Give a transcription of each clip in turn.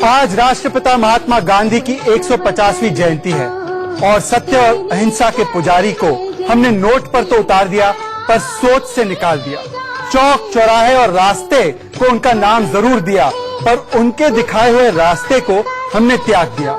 आज राष्ट्रपिता महात्मा गांधी की 150वीं जयंती है और सत्य और अहिंसा के पुजारी को हमने नोट पर तो उतार दिया, पर सोच से निकाल दिया। चौक चौराहे और रास्ते को उनका नाम जरूर दिया, पर उनके दिखाए हुए रास्ते को हमने त्याग दिया।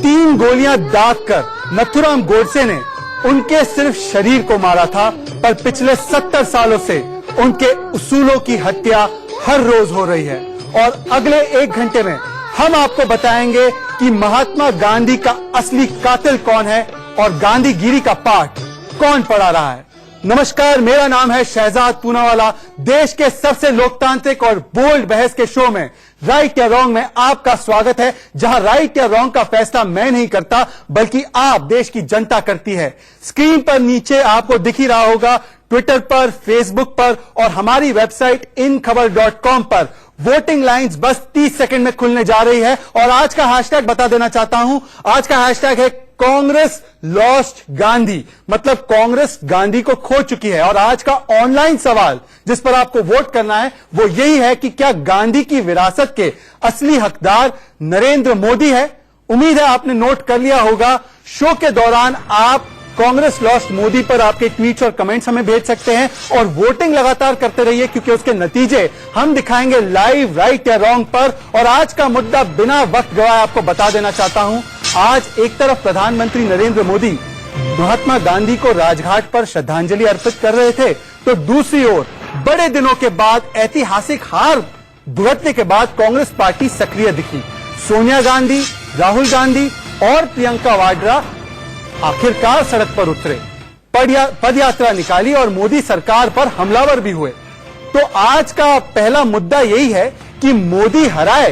3 गोलियां दागकर नथुराम गोडसे ने उनके सिर्फ शरीर को मारा था, पर पिछले 70 सालों से उनके उसूलों की हत्या हर रोज हो रही है। और अगले 1 घंटे में हम आपको बताएंगे कि महात्मा गांधी का असली कातिल कौन है और गांधीगिरी का पाठ कौन पढ़ा रहा है। नमस्कार, मेरा नाम है शहजाद पूनावाला। देश के सबसे लोकतांत्रिक और बोल्ड बहस के शो में राइट या रॉन्ग में आपका स्वागत है, जहां राइट या रॉन्ग का फैसला मैं नहीं करता बल्कि आप, देश की जनता करती है। स्क्रीन पर नीचे आपको दिख ही रहा होगा, ट्विटर पर, फेसबुक पर और हमारी वेबसाइट inखबर.com पर वोटिंग लाइंस बस 30 सेकंड में खुलने जा रही है। और आज का हैशटैग बता देना चाहता हूं, आज का हैशटैग है कांग्रेस लॉस्ट गांधी, मतलब कांग्रेस गांधी को खो चुकी है। और आज का ऑनलाइन सवाल जिस पर आपको वोट करना है वो यही है कि क्या गांधी की विरासत के असली हकदार नरेंद्र मोदी है। उम्मीद है आपने नोट कर लिया होगा। शो के दौरान आप कांग्रेस लॉस्ट मोदी पर आपके ट्वीट्स और कमेंट्स हमें भेज सकते हैं और वोटिंग लगातार करते रहिए, क्योंकि उसके नतीजे हम दिखाएंगे लाइव राइट या रॉन्ग पर। और आज का मुद्दा बिना वक्त गवाए आपको बता देना चाहता हूं। आज एक तरफ प्रधानमंत्री नरेंद्र मोदी महात्मा गांधी को राजघाट पर श्रद्धांजलि अर्पित कर रहे थे, तो दूसरी ओर बड़े दिनों के बाद ऐतिहासिक हार भुगतने के बाद कांग्रेस पार्टी सक्रिय दिखी। सोनिया गांधी, राहुल गांधी और प्रियंका वाड्रा आखिरकार सड़क पर उतरे, पदयात्रा निकाली और मोदी सरकार पर हमलावर भी हुए। तो आज का पहला मुद्दा यही है कि मोदी हराए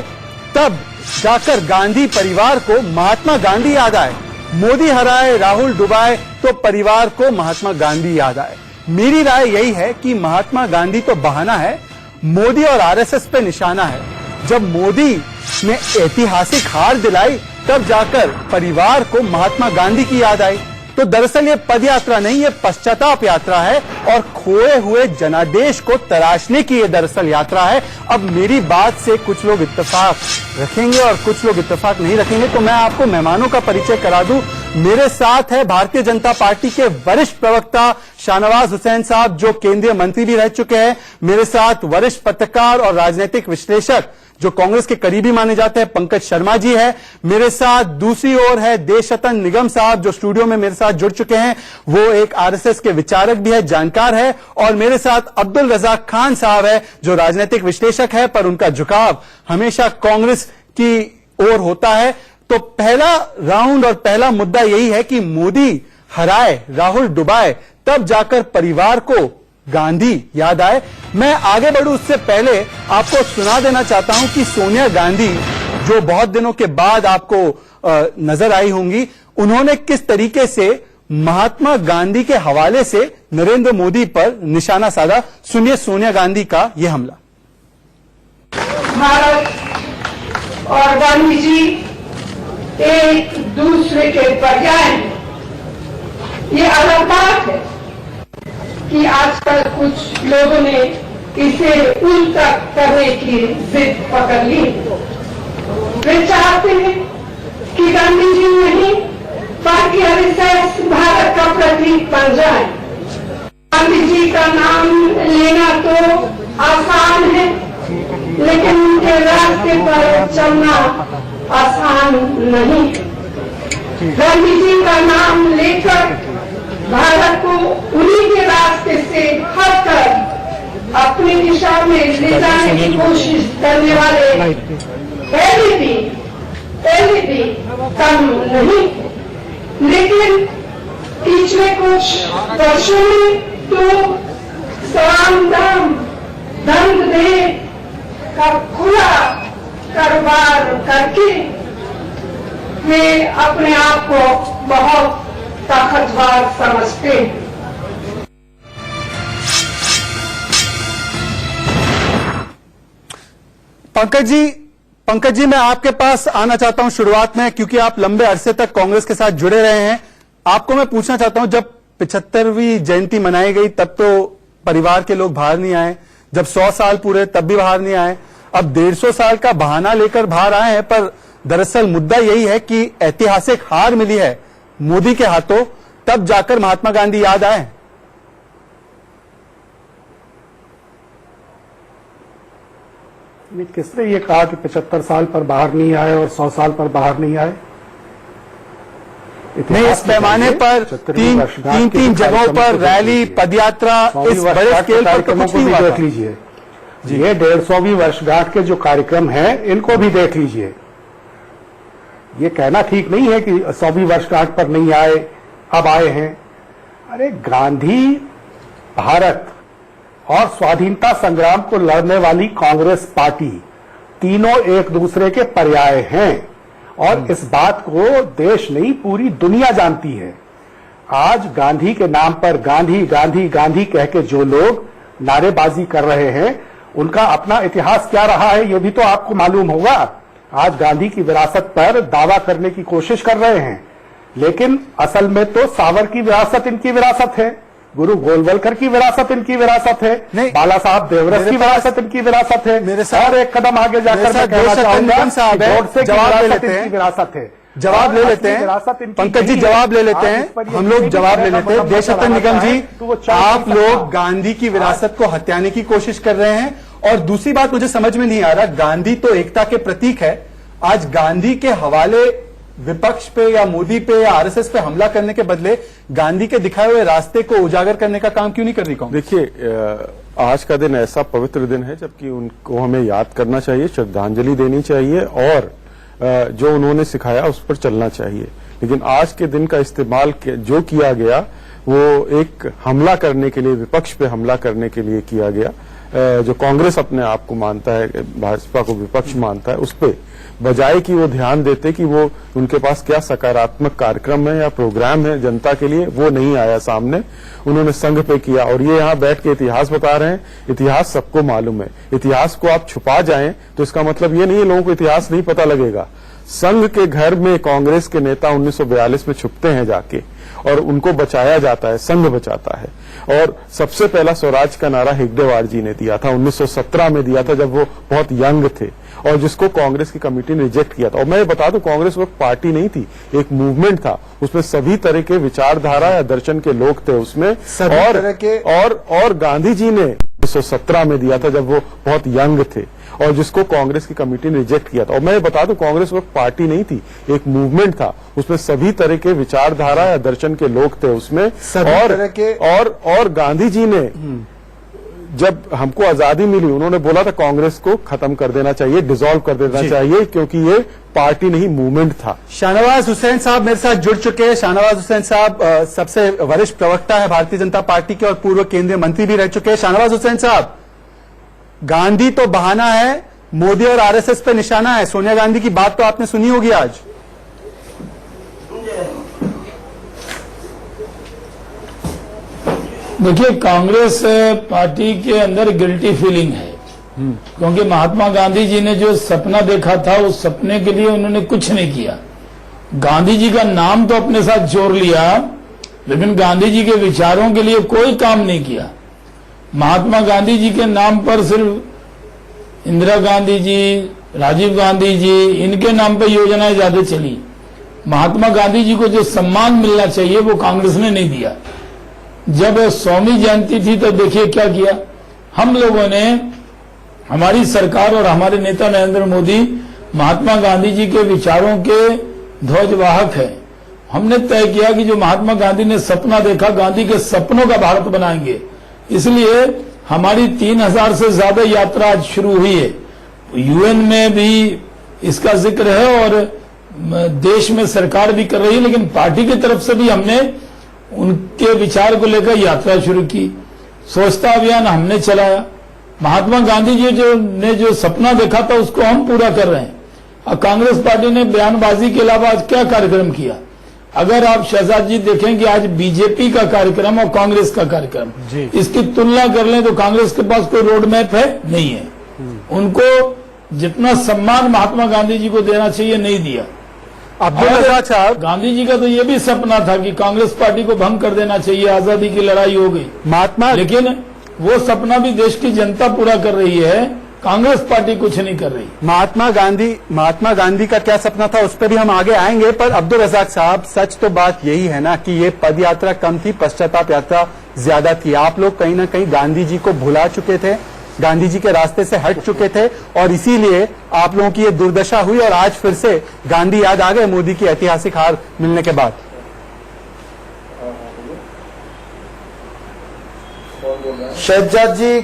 तब जाकर गांधी परिवार को महात्मा गांधी याद आए। मोदी हराए, राहुल डुबाए तो परिवार को महात्मा गांधी याद आए। मेरी राय यही है कि महात्मा गांधी तो बहाना है, मोदी और आरएसएस पे निशाना है। जब मोदी ने ऐतिहासिक हार दिलाई तब जाकर परिवार को महात्मा गांधी की याद आई। तो दरअसल ये पदयात्रा नहीं, ये पश्चाताप यात्रा है और खोए हुए जनादेश को तराशने की ये दरअसल यात्रा है। अब मेरी बात से कुछ लोग इत्तेफाक रखेंगे और कुछ लोग इत्तेफाक नहीं रखेंगे, तो मैं आपको मेहमानों का परिचय करा दूं। मेरे साथ है भारतीय जनता पार्टी के वरिष्ठ प्रवक्ता शाहनवाज हुसैन साहब, जो केंद्रीय मंत्री भी रह चुके हैं। मेरे साथ वरिष्ठ पत्रकार और राजनीतिक विश्लेषक जो कांग्रेस के करीबी माने जाते हैं पंकज शर्मा जी है। मेरे साथ दूसरी ओर है देशरत्न निगम साहब, जो स्टूडियो में मेरे साथ जुड़ चुके हैं। वो एक आरएसएस के विचारक भी है, जानकार है। और मेरे साथ अब्दुल रजाक खान साहब है, जो राजनीतिक विश्लेषक है, पर उनका झुकाव हमेशा कांग्रेस की ओर होता है। तो पहला राउंड और पहला मुद्दा यही है कि मोदी हराए, राहुल डुबाए तब जाकर परिवार को गांधी याद आए। मैं आगे बढ़ूं उससे पहले आपको सुना देना चाहता हूं कि सोनिया गांधी, जो बहुत दिनों के बाद आपको नजर आई होंगी, उन्होंने किस तरीके से महात्मा गांधी के हवाले से नरेंद्र मोदी पर निशाना साधा। सुनिए सोनिया गांधी का यह हमला। भारत और गांधी जी एक दूसरे के पर्याय, ये अलग बात है कि आजकल कुछ लोगों ने इसे उल्टा करने की जिद पकड़ ली। वे चाहते हैं कि गांधी जी नहीं बल्कि आरएसएस भारत का प्रतीक बन जाए। गांधी जी का नाम लेना तो आसान है, लेकिन उनके रास्ते पर चलना आसान नहीं। गांधी जी का नाम लेकर भारत को उन्हीं के रास्ते से हटकर अपनी दिशा में ले जाने की कोशिश करने वाले पहले भी कम नहीं। लेकिन पिछले कुछ वर्षों में तो साम दाम दंड दे का खुला कारोबार करके वे अपने आप को बहुत ताकतवर समझते हैं। पंकज जी, मैं आपके पास आना चाहता हूं शुरुआत में, क्योंकि आप लंबे अरसे तक कांग्रेस के साथ जुड़े रहे हैं। आपको मैं पूछना चाहता हूं, जब 75वीं जयंती मनाई गई तब तो परिवार के लोग बाहर नहीं आए, जब 100 साल पूरे तब भी बाहर नहीं आए। अब 150 साल का बहाना लेकर बाहर आए हैं, पर दरअसल मुद्दा यही है कि ऐतिहासिक हार मिली है मोदी के हाथों, तब जाकर महात्मा गांधी याद आए। किसने ये कहा कि 75 साल पर बाहर नहीं आए और 100 साल पर बाहर नहीं आए? नहीं, इस पैमाने पर तीन जगहों पर रैली, पदयात्रा, इस बड़े स्केल पर तो कुछ नहीं हुआ। देख लीजिए, ये 150वीं वर्षगांठ के जो कार्यक्रम हैं, इनको भी देख लीजिए। ये कहना ठीक नहीं है कि 100वीं वर्षगांठ पर नहीं आए, अब आए हैं। अरे गांधी, भारत और स्वाधीनता संग्राम को लड़ने वाली कांग्रेस पार्टी, तीनों एक दूसरे के पर्याय हैं और इस बात को देश नहीं पूरी दुनिया जानती है। आज गांधी के नाम पर गांधी गांधी गांधी कह के जो लोग नारेबाजी कर रहे हैं, उनका अपना इतिहास क्या रहा है ये भी तो आपको मालूम होगा। आज गांधी की विरासत पर दावा करने की कोशिश कर रहे हैं, लेकिन असल में तो सावर की विरासत इनकी विरासत है, गुरु गोलवलकर की विरासत इनकी विरासत है, बाला साहब देवरस की विरासत इनकी विरासत है। मेरे साथ और एक कदम आगे जाकर मैं कहना चाहूंगा कि गोडसे की विरासत इनकी विरासत है। जवाब ले लेते हैं पंकज जी, जवाब ले लेते हैं, हम लोग जवाब ले लेते हैं। देशरतन निगम जी, आप लोग गांधी की विरासत को हत्याने की कोशिश कर रहे हैं। और दूसरी बात मुझे समझ में नहीं आ रहा, गांधी तो एकता के प्रतीक है, आज गांधी के हवाले विपक्ष पे या मोदी पे या आरएसएस पे हमला करने के बदले गांधी के दिखाए हुए रास्ते को उजागर करने का काम क्यों नहीं कर रही कांग्रेस? देखिए, आज का दिन ऐसा पवित्र दिन है जबकि उनको हमें याद करना चाहिए, श्रद्धांजलि देनी चाहिए और जो उन्होंने सिखाया उस पर चलना चाहिए। लेकिन आज के दिन का इस्तेमाल जो किया गया वो एक हमला करने के लिए, विपक्ष पे हमला करने के लिए किया गया। जो कांग्रेस अपने आप को मानता है, भाजपा को विपक्ष मानता है, उस पे बजाय कि वो ध्यान देते कि वो उनके पास क्या सकारात्मक कार्यक्रम है या प्रोग्राम है जनता के लिए, वो नहीं आया सामने। उन्होंने संघ पे किया और ये यहाँ बैठ के इतिहास बता रहे हैं। इतिहास सबको मालूम है, इतिहास को आप छुपा जाएं तो इसका मतलब ये नहीं है लोगों को इतिहास नहीं पता लगेगा। संघ के घर में कांग्रेस के नेता 1942 में छुपते हैं जाके और उनको बचाया जाता है, संघ बचाता है। और सबसे पहला स्वराज का नारा हेगडेवार जी ने दिया था, 1917 में दिया था जब वो बहुत यंग थे, और जिसको कांग्रेस की कमेटी ने रिजेक्ट किया था। और मैं बता दूं, कांग्रेस वो पार्टी नहीं थी, एक मूवमेंट था, उसमें सभी तरह के विचारधारा या दर्शन के लोग थे उसमें। और गांधी जी ने 1917 में दिया था जब वो बहुत यंग थे, और जिसको कांग्रेस की कमेटी ने रिजेक्ट किया था। और मैं बता दूं, कांग्रेस वो पार्टी नहीं थी, एक मूवमेंट था, उसमें सभी तरह के विचारधारा या दर्शन के लोग थे उसमें। और गांधी जी ने जब हमको आजादी मिली, उन्होंने बोला था कांग्रेस को खत्म कर देना चाहिए, डिसॉल्व कर देना चाहिए, क्योंकि ये पार्टी नहीं मूवमेंट था। शाहनवाज हुसैन साहब मेरे साथ जुड़ चुके हैं। शाहनवाज हुसैन साहब सबसे वरिष्ठ प्रवक्ता है भारतीय जनता पार्टी के और पूर्व केंद्रीय मंत्री भी रह चुके हैं। शाहनवाज हुसैन साहब, गांधी तो बहाना है, मोदी और आरएसएस पे निशाना है। सोनिया गांधी की बात तो आपने सुनी होगी आज। देखिए, कांग्रेस पार्टी के अंदर गिल्टी फीलिंग है, क्योंकि महात्मा गांधी जी ने जो सपना देखा था उस सपने के लिए उन्होंने कुछ नहीं किया। गांधी जी का नाम तो अपने साथ जोड़ लिया, लेकिन गांधी जी के विचारों के लिए कोई काम नहीं किया। महात्मा गांधी जी के नाम पर सिर्फ इंदिरा गांधी जी, राजीव गांधी जी, इनके नाम पर योजनाएं ज्यादा चली। महात्मा गांधी जी को जो सम्मान मिलना चाहिए वो कांग्रेस ने नहीं दिया। जब 100वीं जयंती थी तो देखिए क्या किया हम लोगों ने। हमारी सरकार और हमारे नेता नरेंद्र मोदी महात्मा गांधी जी के विचारों के ध्वजवाहक है। हमने तय किया कि जो महात्मा गांधी ने सपना देखा, गांधी के सपनों का भारत बनाएंगे। इसलिए हमारी 3000 से ज्यादा यात्रा आज शुरू हुई है। यूएन में भी इसका जिक्र है और देश में सरकार भी कर रही है, लेकिन पार्टी की तरफ से भी हमने उनके विचार को लेकर यात्रा शुरू की। स्वच्छता अभियान हमने चलाया। महात्मा गांधी जी ने जो सपना देखा था उसको हम पूरा कर रहे हैं। और कांग्रेस पार्टी ने बयानबाजी के अलावा आज क्या कार्यक्रम किया? अगर आप शहजाद जी देखें कि आज बीजेपी का कार्यक्रम और कांग्रेस का कार्यक्रम, इसकी तुलना कर लें तो कांग्रेस के पास कोई रोड मैप है नहीं है। उनको जितना सम्मान महात्मा गांधी जी को देना चाहिए नहीं दिया। गांधी जी का तो ये भी सपना था कि कांग्रेस पार्टी को भंग कर देना चाहिए, आजादी की लड़ाई हो गई महात्मा, लेकिन वो सपना भी देश की जनता पूरा कर रही है। कांग्रेस पार्टी कुछ नहीं कर रही। महात्मा गांधी का क्या सपना था उस पर भी हम आगे आएंगे, पर अब्दुल रज़ाक साहब सच तो बात यही है ना कि ये पद यात्रा कम थी, पश्चाताप यात्रा ज्यादा थी। आप लोग कहीं ना कहीं गांधी जी को भुला चुके थे, गांधी जी के रास्ते से हट चुके थे, और इसीलिए आप लोगों की ये दुर्दशा हुई और आज फिर से गांधी याद आ गए मोदी की ऐतिहासिक हार मिलने के बाद। शहजाद जी,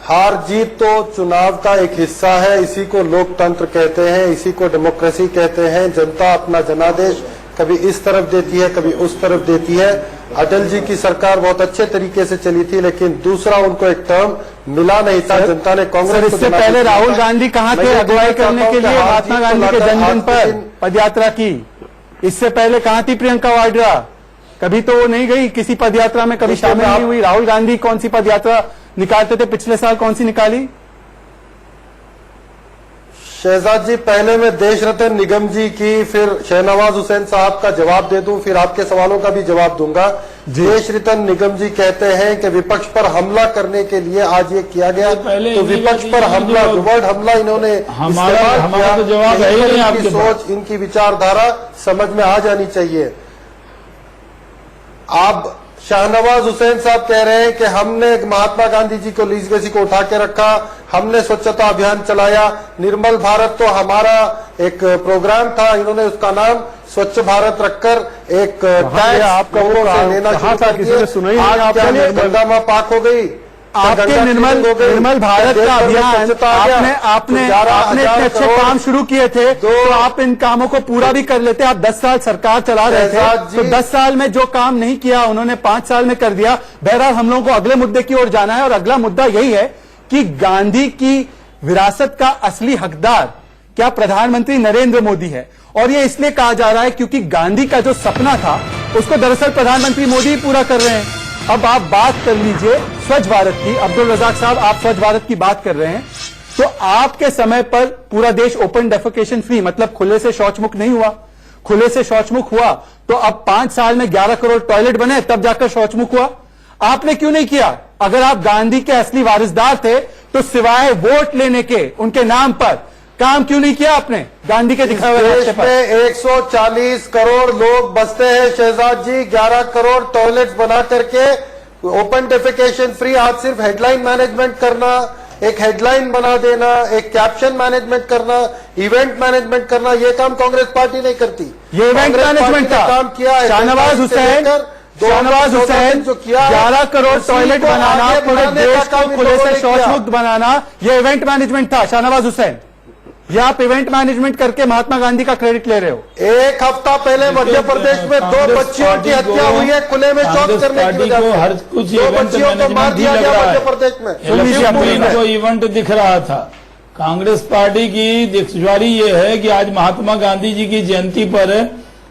हार जीत तो चुनाव का एक हिस्सा है, इसी को लोकतंत्र कहते हैं, इसी को डेमोक्रेसी कहते हैं। जनता अपना जनादेश कभी इस तरफ देती है, कभी उस तरफ देती है। अटल जी की सरकार बहुत अच्छे तरीके से चली थी, लेकिन दूसरा उनको एक टर्म मिला नहीं था। जनता ने कांग्रेस को इससे पहले राहुल गांधी कहां थे अगुवाई करने के लिए महात्मा गांधी के जन्मदिन पर पदयात्रा की? इससे पहले कहां थी प्रियंका वाड्रा? कभी तो वो नहीं गई किसी पदयात्रा में, कभी शामिल नहीं हुई। राहुल गांधी कौन सी पदयात्रा निकालते थे पिछले साल, कौन सी निकाली? शहजाद जी, पहले मैं देश रत्न निगम जी की, फिर शहनवाज हुसैन साहब का जवाब दे दूं, फिर आपके सवालों का भी जवाब दूंगा। देश रत्न निगम जी कहते हैं कि विपक्ष पर हमला करने के लिए आज ये किया गया, तो विपक्ष पर हमला, वर्ड हमला इन्होंने इस्तेमाल किया। तो जवाब है ही नहीं आपके इनकी सोच, इनकी विचारधारा समझ में आ जानी चाहिए। आप शाहनवाज हुसैन साहब कह रहे हैं कि हमने महात्मा गांधी जी को लीगेसी को उठा के रखा, हमने स्वच्छता अभियान चलाया, निर्मल भारत तो हमारा एक प्रोग्राम था, इन्होंने उसका नाम स्वच्छ भारत रखकर एक टैक्स आपका लोगों से लेना शुरू कर दिया। आज क्या गंगा मां पाक हो गई? आपके निर्मल भारत का अभियान आपने इतने अच्छे काम शुरू किए थे, तो आप इन कामों को पूरा भी कर लेते। आप 10 साल सरकार चला रहे थे, तो 10 साल में जो काम नहीं किया उन्होंने 5 साल में कर दिया। बहरहाल हम लोगों को अगले मुद्दे की ओर जाना है, और अगला मुद्दा यही है कि गांधी की विरासत का असली हकदार क्या प्रधानमंत्री नरेंद्र मोदी है। और ये इसलिए कहा जा रहा है क्योंकि गांधी का जो सपना था उसको दरअसल प्रधानमंत्री मोदी ही पूरा कर रहे हैं। अब आप बात कर लीजिए स्वच्छ भारत की। अब्दुल रज़ाक साहब, आप स्वच्छ भारत की बात कर रहे हैं, तो आपके समय पर पूरा देश ओपन डेफिकेशन फ्री, मतलब खुले से शौच मुक्त नहीं हुआ। खुले से शौच मुक्त हुआ तो अब 5 साल में 11 करोड़ टॉयलेट बने, तब जाकर शौच मुक्त हुआ। आपने क्यों नहीं किया? अगर आप गांधी के असली वारिसदार थे तो सिवाय वोट लेने के उनके नाम पर काम क्यों नहीं किया आपने गांधी के दिखाए हुए रास्ते पर? 140 करोड़ लोग बसते हैं शहजाद जी, 11 करोड़ टॉयलेट्स बना करके ओपन डेफिकेशन फ्री। आज सिर्फ हेडलाइन मैनेजमेंट करना, एक हेडलाइन बना देना, एक कैप्शन मैनेजमेंट करना, इवेंट मैनेजमेंट करना, ये काम कांग्रेस पार्टी नहीं करती। ये इवेंट मैनेजमेंट का काम किया है शाहनवाज हुसैन जो किया 11 करोड़ टॉयलेट बनाना, पूरे देश को खुले से शौच मुक्त बनाना, ये इवेंट मैनेजमेंट था। शाहनवाज हुसैन, ये आप इवेंट मैनेजमेंट करके महात्मा गांधी का क्रेडिट ले रहे हो। एक हफ्ता पहले मध्य प्रदेश में 2 बच्चियों की हत्या हुई है खुले में शौच करने की वजह से। हर कुछ 2 बच्चियों को मार दिया गया मध्य प्रदेश में। तो इवेंट दिख रहा था। कांग्रेस पार्टी की दुश्वारी ये है कि आज महात्मा गांधी जी की जयंती पर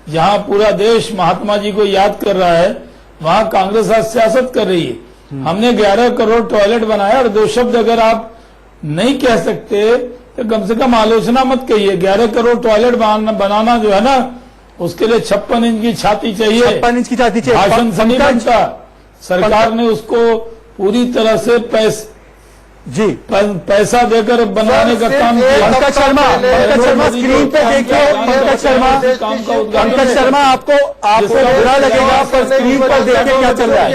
जहां पूरा देश महात्मा जी को याद कर रहा है, वहां कांग्रेस आज सियासत कर रही है। हमने 11 करोड़ टॉयलेट बनाया, और 2 शब्द अगर आप नहीं कह सकते तो कम से कम आलोचना मत कहिए। 11 करोड़ टॉयलेट बनाना जो है ना, उसके लिए 56 इंच की छाती चाहिए, 56 इंच की छाती चाहिए। भाषण से नहीं बनता। सरकार ने उसको पूरी तरह से पैसा देकर बनाने का काम किया। पंकज शर्मा स्क्रीन पे देखिए, पंकज शर्मा आपको बुरा लगेगा, पर स्क्रीन पर देखिए क्या चल रहा है।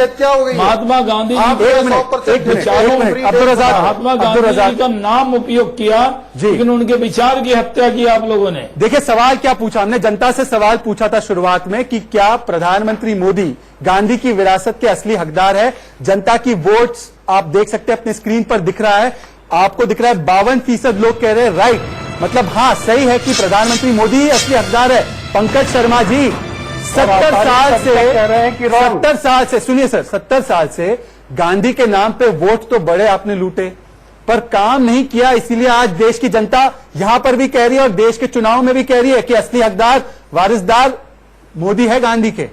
महात्मा गांधी महात्मा गांधी जी का नाम उपयोग किया, लेकिन उनके विचार की हत्या की आप लोगों ने। देखिए सवाल क्या पूछा हमने, जनता से सवाल पूछा था शुरुआत में कि क्या प्रधानमंत्री मोदी गांधी की विरासत के असली हकदार है। जनता की वोट्स आप देख सकते हैं, अपने स्क्रीन पर दिख रहा है, आपको दिख रहा है 52% लोग कह रहे हैं राइट, मतलब हाँ सही है कि प्रधानमंत्री मोदी ही असली हकदार है। पंकज शर्मा जी 70 साल से कह रहे हैं कि 70 साल से, सुनिए सर, 70 साल से गांधी के नाम पे वोट तो बड़े आपने लूटे, पर काम नहीं किया। इसीलिए आज देश की जनता यहां पर भी कह रही है और देश के चुनाव में भी कह रही है कि असली हकदार वारिसदार मोदी है गांधी के।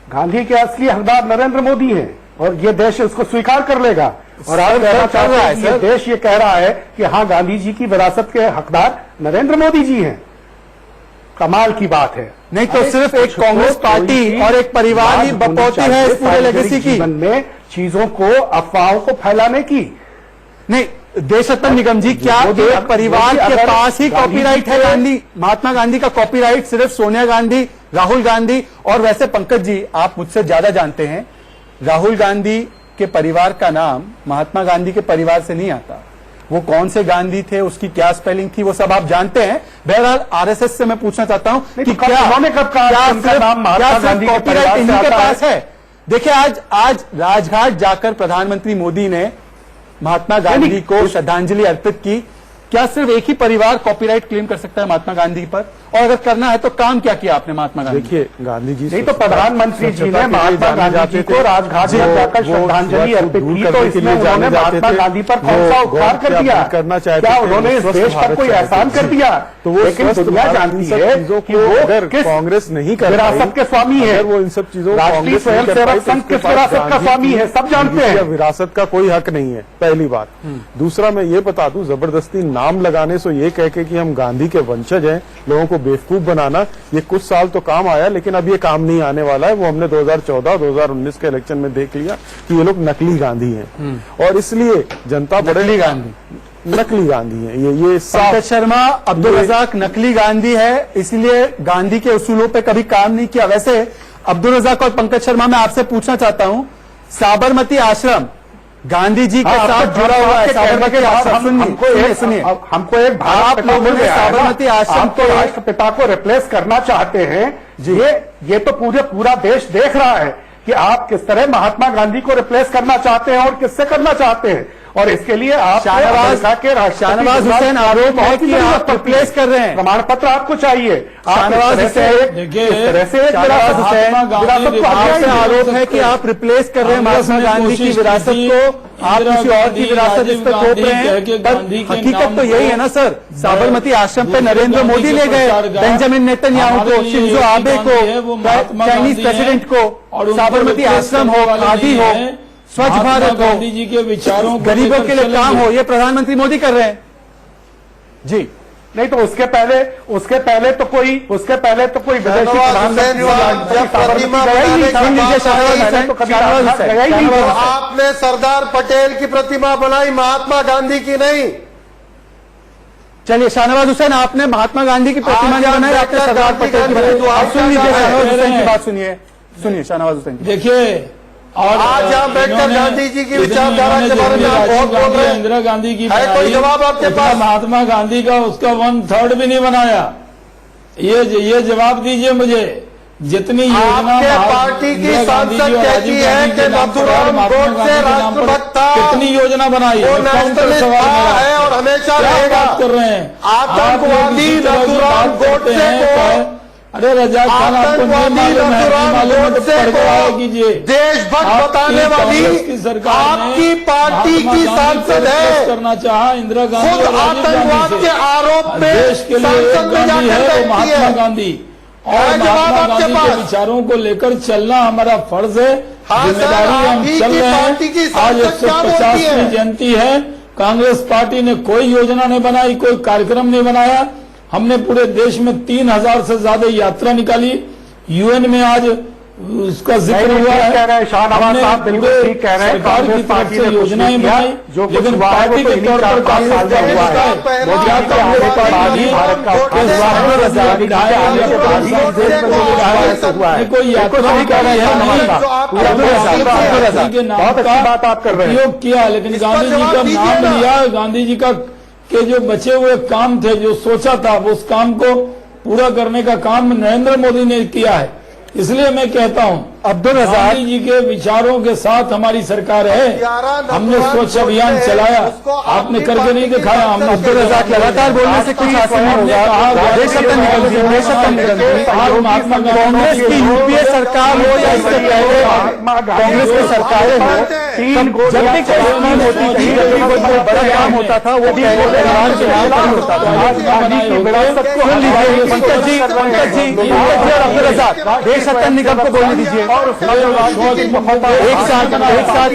गांधी के असली हकदार नरेंद्र मोदी हैं, और ये देश उसको स्वीकार कर लेगा। और आज कहना चाहता है ये देश ये कह रहा है कि हाँ गांधी जी की विरासत के हकदार नरेंद्र मोदी जी हैं। कमाल की बात है। नहीं तो सिर्फ एक कांग्रेस पार्टी और एक परिवार ही बकौती है इस पूरे लेगेसी की। जीवन में चीजों को, अफवाहों को फैलाने की। नहीं, देशरत्न निगम जी, क्या एक परिवार के पास ही कॉपीराइट है गांधी, महात्मा गांधी का कॉपीराइट सिर्फ सोनिया गांधी, राहुल गांधी? और वैसे पंकज जी, आप मुझसे ज्यादा जानते हैं, राहुल गांधी के परिवार का नाम महात्मा गांधी के परिवार से नहीं आता। वो कौन से गांधी थे, उसकी क्या स्पेलिंग थी, वो सब आप जानते हैं। बहरहाल आरएसएस से मैं पूछना चाहता हूं कि क्या उन्होंने कब कहा उनका नाम महात्मा गांधी के परिवार कॉपीराइट से इन्हीं के आता है? पास है? देखिए, आज राजघाट जाकर प्रधानमंत्री मोदी ने महात्मा गांधी को श्रद्धांजलि अर्पित की। क्या सिर्फ एक ही परिवार कॉपीराइट क्लेम कर सकता है महात्मा गांधी पर? और अगर करना है तो काम क्या किया आपने महात्मा गांधी? देखिए, गांधी जी नहीं तो प्रधानमंत्री जी ने महात्मा गांधी जी को राजघाट पर जाकर श्रद्धांजलि अर्पित की, तो इसमें उन्होंने महात्मा गांधी पर कौन सा उपकार कर दिया? करना चाहते क्या उन्होंने इस देश पर कोई एहसान कर दिया? तो वो लेकिन दुनिया जानती है कि वो अगर किस कांग्रेस नहीं कर विरासत के स्वामी है। वो इन सब चीजों राष्ट्रीय स्वयंसेवक संघ किस विरासत का स्वामी है, सब जानते हैं। विरासत का कोई हक नहीं है, पहली बात। दूसरा, मैं ये बता दूं, जबरदस्ती नाम लगाने से ये कह के कि हम गांधी के वंशज हैं, लोगों को बेवकूफ बनाना, ये कुछ साल तो काम आया, लेकिन अब ये काम नहीं आने वाला है। वो हमने 2014-2019 के इलेक्शन में देख लिया कि ये लोग नकली गांधी हैं, और इसलिए जनता नकली गांधी है। ये पंकज शर्मा, अब्दुल रजाक नकली गांधी है, इसलिए गांधी के उसूलों पे कभी काम नहीं किया। वैसे अब्दुल रजाक और पंकज शर्मा, मैं आपसे पूछना चाहता हूं, साबरमती आश्रम गांधी जी के साथ जुड़ा हुआ है। साबरमती आश्रम, सुनिए, हमको एक आप लोगों ने साबरमती आश्रम को राष्ट्रपिता को रिप्लेस करना चाहते हैं। ये तो पूरा देश देख रहा है कि आप किस तरह महात्मा गांधी को रिप्लेस करना चाहते हैं और किससे करना चाहते हैं। और इसके लिए आप शाहनवाज हुसैन आरोप है कि आप रिप्लेस कर रहे हैं। प्रमाण पत्र आपको चाहिए। शाहनवाज हुसैन आरोप है कि आप रिप्लेस कर रहे हैं महात्मा गांधी की विरासत को, आप किसी और की विरासत इस पर थोप रहे हैं। पर हकीकत तो यही है ना सर, साबरमती आश्रम पे नरेंद्र मोदी ले गए, बेंजामिन नेतन्याहू को, शिंजो आबे को, चाइनीज प्रेसिडेंट को। साबरमती आश्रम हो, खादी हो, स्वच्छ भारत हो, गांधी जी के विचारों गरीबों के लिए काम हो, ये प्रधानमंत्री मोदी कर रहे हैं जी। नहीं तो उसके पहले तो कोई विदेशी प्रधानमंत्री आपने सरदार पटेल की प्रतिमा बनाई, महात्मा गांधी की नहीं। चलिए, शाहनवाज हुसैन, आपने महात्मा गांधी की प्रतिमा नहीं बनाई, आपने सरदार पटेल की बनाई। आप सुन लीजिए शाहनवाज हुसैन की बात, सुनिए शाहनवाज हुसैन। देखिए, और आज यहाँ बैठकर गांधी जी की विचारधारा के बारे में आप बहुत बोल रहे हैं। इंदिरा गांधी की है कोई जवाब आपके पास? महात्मा गांधी का उसका 1/3 भी नहीं बनाया। ये जवाब दीजिए मुझे। जितनी योजना आपके पार्टी की सांसद कहती है कि नथुराम गोडसे राष्ट्रभक्त था, कितनी योजना बनाई, वो नेशनलिस्ट है और हमेशा रहेगा। कर रहे हैं आतंकवादी नथुराम गोडसे को, अरे रजाक खान, आपको कीजिए, देशभक्त बताने वाली आपकी पार्टी की सांसद है, करना चाहा इंदिरा गांधी, खुद आतंकवाद के आरोप में देश के लिए संसद में जाकर बैठती महात्मा है। गांधी और महात्मा गांधी के विचारों को लेकर चलना हमारा फर्ज है, जिम्मेदारी हम चल रहे हैं। आज 150वीं जयंती है, कांग्रेस पार्टी ने कोई योजना नहीं बनाई, कोई कार्यक्रम नहीं बनाया। हमने पूरे देश में 3000 से ज्यादा यात्रा निकाली। यूएन में आज उसका जिक्र हुआ है। कह रहे हैं शाहनवाज साहब, बिल्कुल ठीक कह रहे हैं। सरकार की तरफ से योजनाएं बनाई, जो कुछ लेकिन हुआ है वो पार्टी तो के इन्हीं तौर पर 4-5 साल में हुआ है। मोदी जी के आने के बाद ही भारत का कोई यात्रा नहीं कर रही है, बहुत अच्छी बात आप कर रहे हैं। उपयोग किया, लेकिन गांधी जी का नाम लिया। गांधी जी का के जो बचे हुए काम थे, जो सोचा था, वो उस काम को पूरा करने का काम नरेंद्र मोदी ने किया है। इसलिए मैं कहता हूं, अब्दुल रजाक, गांधी जी के विचारों के साथ हमारी सरकार है। हमने स्वच्छ अभियान चलाया, आपने करके नहीं दिखाया। हमने अब्दुल रजाक, लगातार बोलने से कुछ हासिल नहीं होगा। देशरत्न निगम जी, कांग्रेस की यूपीए सरकार हो या इससे पहले कांग्रेस की सरकारें हो, जब भी कोई स्कीम होती थी, जब भी कोई बड़ा काम होता था, वो परिवार के नाम पर होता था। पंकज जी और अब्दुल रजाक, देशरत्न निगम को बोलने दीजिए। एक साथ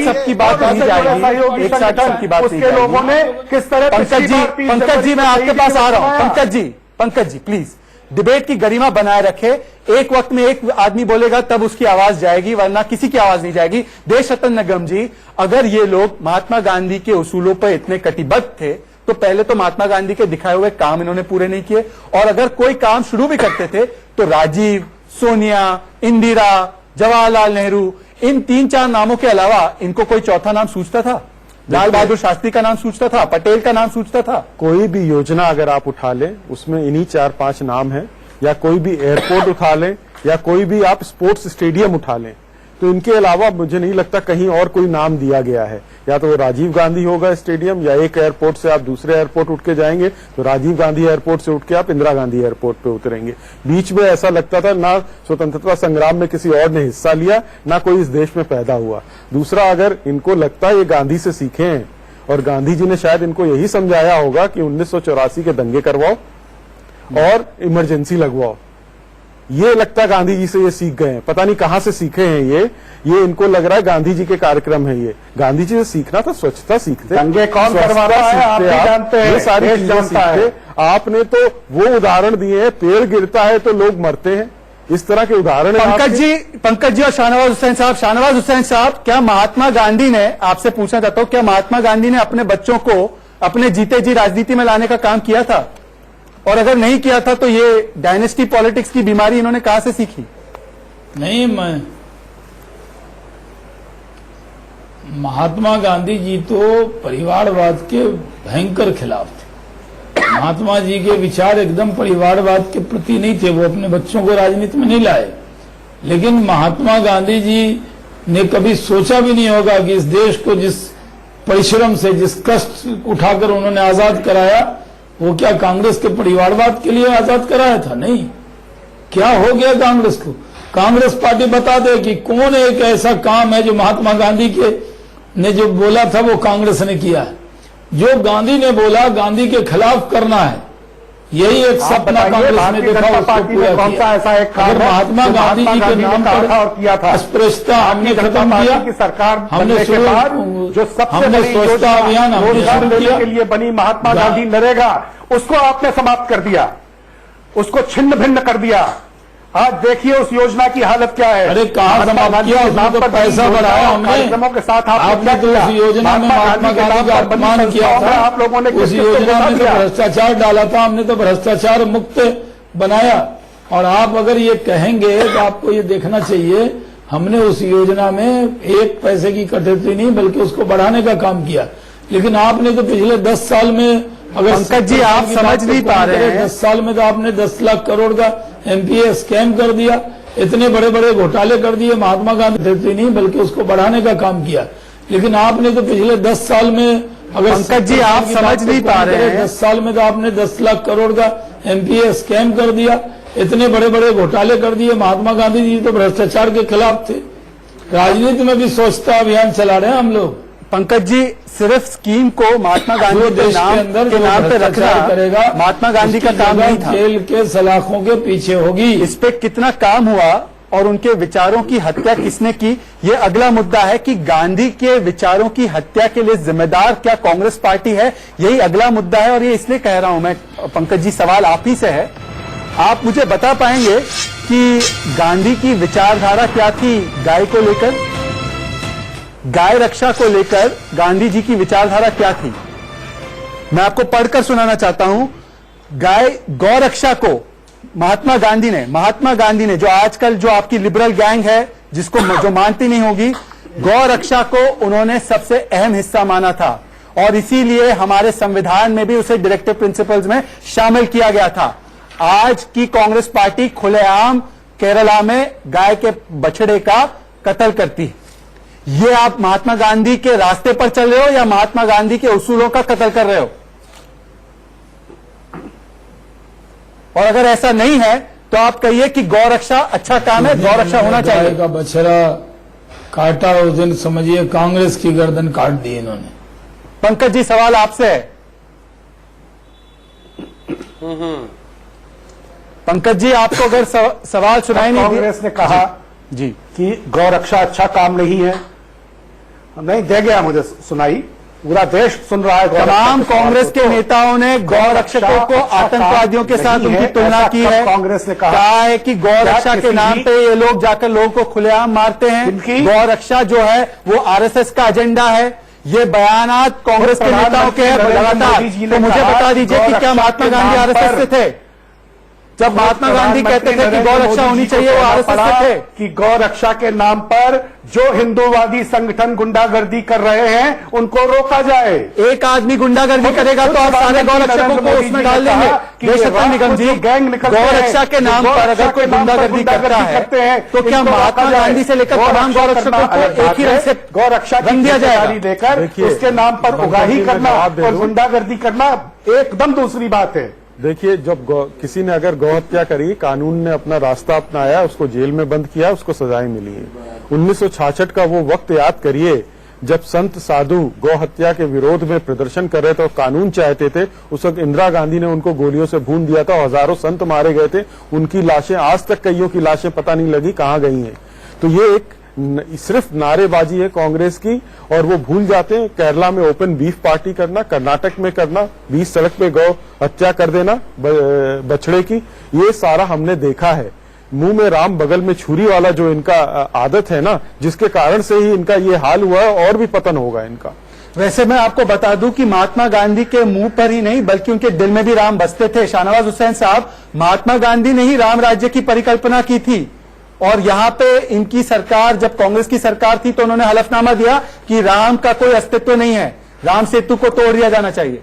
सबकी बात नहीं जाएगी, एक साथ सबकी बात नहीं उसके लोगों ने किस तरह। पंकज जी, मैं आपके पास आ रहा हूं। पंकज जी प्लीज, डिबेट की गरिमा बनाए रखे। एक वक्त में एक आदमी बोलेगा तब उसकी आवाज जाएगी, वरना किसी की आवाज नहीं जाएगी। देशरत्न निगम जी, अगर ये लोग महात्मा गांधी के उसूलों पर इतने कटिबद्ध थे तो पहले तो महात्मा गांधी के दिखाए हुए काम इन्होंने पूरे नहीं किए, और अगर कोई काम शुरू भी करते थे तो राजीव, सोनिया, इंदिरा, जवाहरलाल नेहरू, इन 3-4 नामों के अलावा इनको कोई चौथा नाम सूझता था? लाल बहादुर शास्त्री का नाम सूझता था? पटेल का नाम सूझता था? कोई भी योजना अगर आप उठा लें उसमें इन्हीं 4-5 नाम हैं, या कोई भी एयरपोर्ट उठा लें, या कोई भी आप स्पोर्ट्स स्टेडियम उठा लें, तो इनके अलावा मुझे नहीं लगता कहीं और कोई नाम दिया गया है। या तो वो राजीव गांधी होगा स्टेडियम, या एक एयरपोर्ट से आप दूसरे एयरपोर्ट उठ के जाएंगे तो राजीव गांधी एयरपोर्ट से उठ के आप इंदिरा गांधी एयरपोर्ट पे उतरेंगे। बीच में ऐसा लगता था ना स्वतंत्रता संग्राम में किसी और ने हिस्सा लिया, ना कोई इस देश में पैदा हुआ। दूसरा, अगर इनको लगता है ये गांधी से सीखे हैं, और गांधी जी ने शायद इनको यही समझाया होगा कि 1984 के दंगे करवाओ और इमरजेंसी लगवाओ, ये लगता है गांधी जी से ये सीख गए हैं। पता नहीं कहां से सीखे हैं ये इनको लग रहा है गांधी जी के कार्यक्रम है ये। गांधी जी से सीखना था स्वच्छता सीखते, दंगे कौन करवाता है आप भी जानते हैं, ये सारी देश चीजें जानता है। सीखते। आपने तो वो उदाहरण दिए हैं, पेड़ गिरता है तो लोग मरते हैं, इस तरह के उदाहरण हैं पंकज जी और शाहनवाज हुसैन साहब, क्या महात्मा गांधी ने, आपसे पूछना चाहता हूं, क्या महात्मा गांधी ने अपने बच्चों को अपने जीते जी राजनीति में लाने का काम किया था? और अगर नहीं किया था तो ये डायनेस्टी पॉलिटिक्स की बीमारी इन्होंने कहां से सीखी? नहीं, मैं महात्मा गांधी जी तो परिवारवाद के भयंकर खिलाफ थे। महात्मा जी के विचार एकदम परिवारवाद के प्रति नहीं थे, वो अपने बच्चों को राजनीति में नहीं लाए। लेकिन महात्मा गांधी जी ने कभी सोचा भी नहीं होगा कि इस देश को जिस परिश्रम से, जिस कष्ट उठाकर उन्होंने आजाद कराया, वो क्या कांग्रेस के परिवारवाद के लिए आजाद कराया था? नहीं। क्या हो गया कांग्रेस को? कांग्रेस पार्टी बता दे कि कौन एक ऐसा काम है जो महात्मा गांधी के ने जो बोला था वो कांग्रेस ने किया है। जो गांधी ने बोला गांधी के खिलाफ करना है, यही एक सपना कांग्रेस ने देखा, उसको पूरा किया। अगर महात्मा गांधी जी के नाम पर अस्पृश्यता हमने खत्म किया, सरकार हमने जो सबसे बड़ी स्वच्छता अभियान हमने शुरू किया के लिए बनी महात्मा गांधी नरेगा, उसको आपने समाप्त कर दिया, उसको छिन्न भिन्न कर दिया। आज देखिए उस योजना की हालत क्या है। अरे कहाँ समाप्त किया? उसमें तो पैसा बढ़ाया हमने, कार्यक्रमों के साथ आपने तो उस योजना में महात्मा गांधी का अपमान किया था। आप लोगों ने उस योजना में तो भ्रष्टाचार डाला था, हमने तो भ्रष्टाचार मुक्त बनाया। और आप अगर ये कहेंगे तो आपको ये देखना चाहिए, हमने उस योजना में 1 पैसे की कटौती नहीं बल्कि उसको बढ़ाने का काम किया। लेकिन आपने तो पिछले 10 साल में, अगर पंकज जी आप समझ नहीं पा रहे हैं, 10 साल में तो आपने 10 लाख करोड़ का एमपीए स्कैम कर दिया, इतने बड़े बड़े घोटाले कर दिए। महात्मा गांधी नहीं बल्कि उसको बढ़ाने का काम किया। लेकिन आपने तो पिछले 10 साल में, अगर पंकज जी आप समझ नहीं पा रहे हैं, 10 साल में तो आपने 10 लाख करोड़ का एमपीए स्कैम कर दिया, इतने बड़े बड़े घोटाले कर दिए। महात्मा गांधी जी तो भ्रष्टाचार के खिलाफ थे। राजनीति में भी स्वच्छता अभियान चला रहे हैं हम लोग। पंकज जी, सिर्फ स्कीम को महात्मा गांधी के नाम पे रखना करेगा, महात्मा गांधी का काम नहीं था। जेल के सलाखों के पीछे होगी। इस पे कितना काम हुआ और उनके विचारों की हत्या किसने की, ये अगला मुद्दा है कि गांधी के विचारों की हत्या के लिए जिम्मेदार क्या कांग्रेस पार्टी है, यही अगला मुद्दा है। और ये इसलिए कह रहा हूं मैं, पंकज जी, सवाल आप ही से है। आप मुझे बता पाएंगे कि गांधी की विचारधारा क्या थी गाय को लेकर, गाय रक्षा को लेकर गांधी जी की विचारधारा क्या थी? मैं आपको पढ़कर सुनाना चाहता हूं। गौ रक्षा को महात्मा गांधी ने जो आजकल जो आपकी लिबरल गैंग है जिसको जो मानती नहीं होगी, गौ रक्षा को उन्होंने सबसे अहम हिस्सा माना था और इसीलिए हमारे संविधान में भी उसे डायरेक्टिव प्रिंसिपल्स में शामिल किया गया था। आज की कांग्रेस पार्टी खुलेआम केरला में गाय के बछड़े का कत्ल करती है। ये आप महात्मा गांधी के रास्ते पर चल रहे हो या महात्मा गांधी के उसूलों का कत्ल कर रहे हो? और अगर ऐसा नहीं है तो आप कहिए कि गौ रक्षा अच्छा काम है, गौ रक्षा होना चाहिए। गाय का बछड़ा काटा उस दिन समझिए कांग्रेस की गर्दन काट दी इन्होंने। पंकज जी, सवाल आपसे है। पंकज जी, आपको अगर सवाल सुनाई नहीं, कांग्रेस ने कहा जी कि गौ रक्षा अच्छा काम नहीं है, नहीं दे गया मुझे सुनाई। पूरा देश सुन रहा है। तमाम कांग्रेस के नेताओं ने गौ रक्षकों को आतंकवादियों के साथ उनकी तुलना की है। कांग्रेस ने कहा है कि गौ रक्षा के नाम पे ये लोग जाकर लोगों को खुलेआम मारते हैं। गौ रक्षा जो है वो आरएसएस का एजेंडा है। ये बयानात कांग्रेस के नेताओं के हैं लगातार। तो मुझे बता दीजिए कि क्या महात्मा गांधी आरएसएस से थे? जब महात्मा गांधी कहते थे कि गौ रक्षा होनी चाहिए, वो आरएसएस से थे? कि गौ रक्षा के नाम पर जो हिंदूवादी संगठन गुंडागर्दी कर रहे हैं उनको रोका जाए। एक आदमी गुंडागर्दी करेगा तो आप सारे गौ रक्षकों को उसमें डाल देंगे। देशरत्न निगम जी, गौ रक्षा के नाम पर अगर कोई गुंडागर्दी करता है तो क्या महात्मा गांधी से लेकर तमाम गौ रक्षकों को एक ही रंग से गौ रक्षा रंग दिया जाएगा? देकर उसके नाम पर उगाही करना और गुंडागर्दी करना एकदम दूसरी बात है। देखिए, जब किसी ने अगर गौ हत्या करी, कानून ने अपना रास्ता अपनाया, उसको जेल में बंद किया, उसको सजाएं मिली है। 1966 का वो वक्त याद करिए जब संत साधु गौ हत्या के विरोध में प्रदर्शन कर रहे थे और कानून चाहते थे। उस वक्त इंदिरा गांधी ने उनको गोलियों से भून दिया था, हजारों संत मारे गए थे। उनकी लाशें आज तक, कईयों की लाशें पता नहीं लगी कहां गई हैं। तो ये एक सिर्फ नारेबाजी है कांग्रेस की, और वो भूल जाते हैं केरला में ओपन बीफ पार्टी करना, कर्नाटक में करना, 20 सड़क पे गौ हत्या कर देना बछड़े की, ये सारा हमने देखा है। मुंह में राम बगल में छुरी वाला जो इनका आदत है ना, जिसके कारण से ही इनका ये हाल हुआ है, और भी पतन होगा इनका। वैसे मैं आपको बता दूं कि महात्मा गांधी के मुंह पर ही नहीं बल्कि उनके दिल में भी राम बसते थे। शाहनवाज हुसैन साहब, महात्मा गांधी ने ही राम राज्य की परिकल्पना की थी, और यहां पे इनकी सरकार, जब कांग्रेस की सरकार थी तो उन्होंने हलफनामा दिया कि राम का कोई अस्तित्व नहीं है, राम सेतु को तोड़ दिया जाना चाहिए।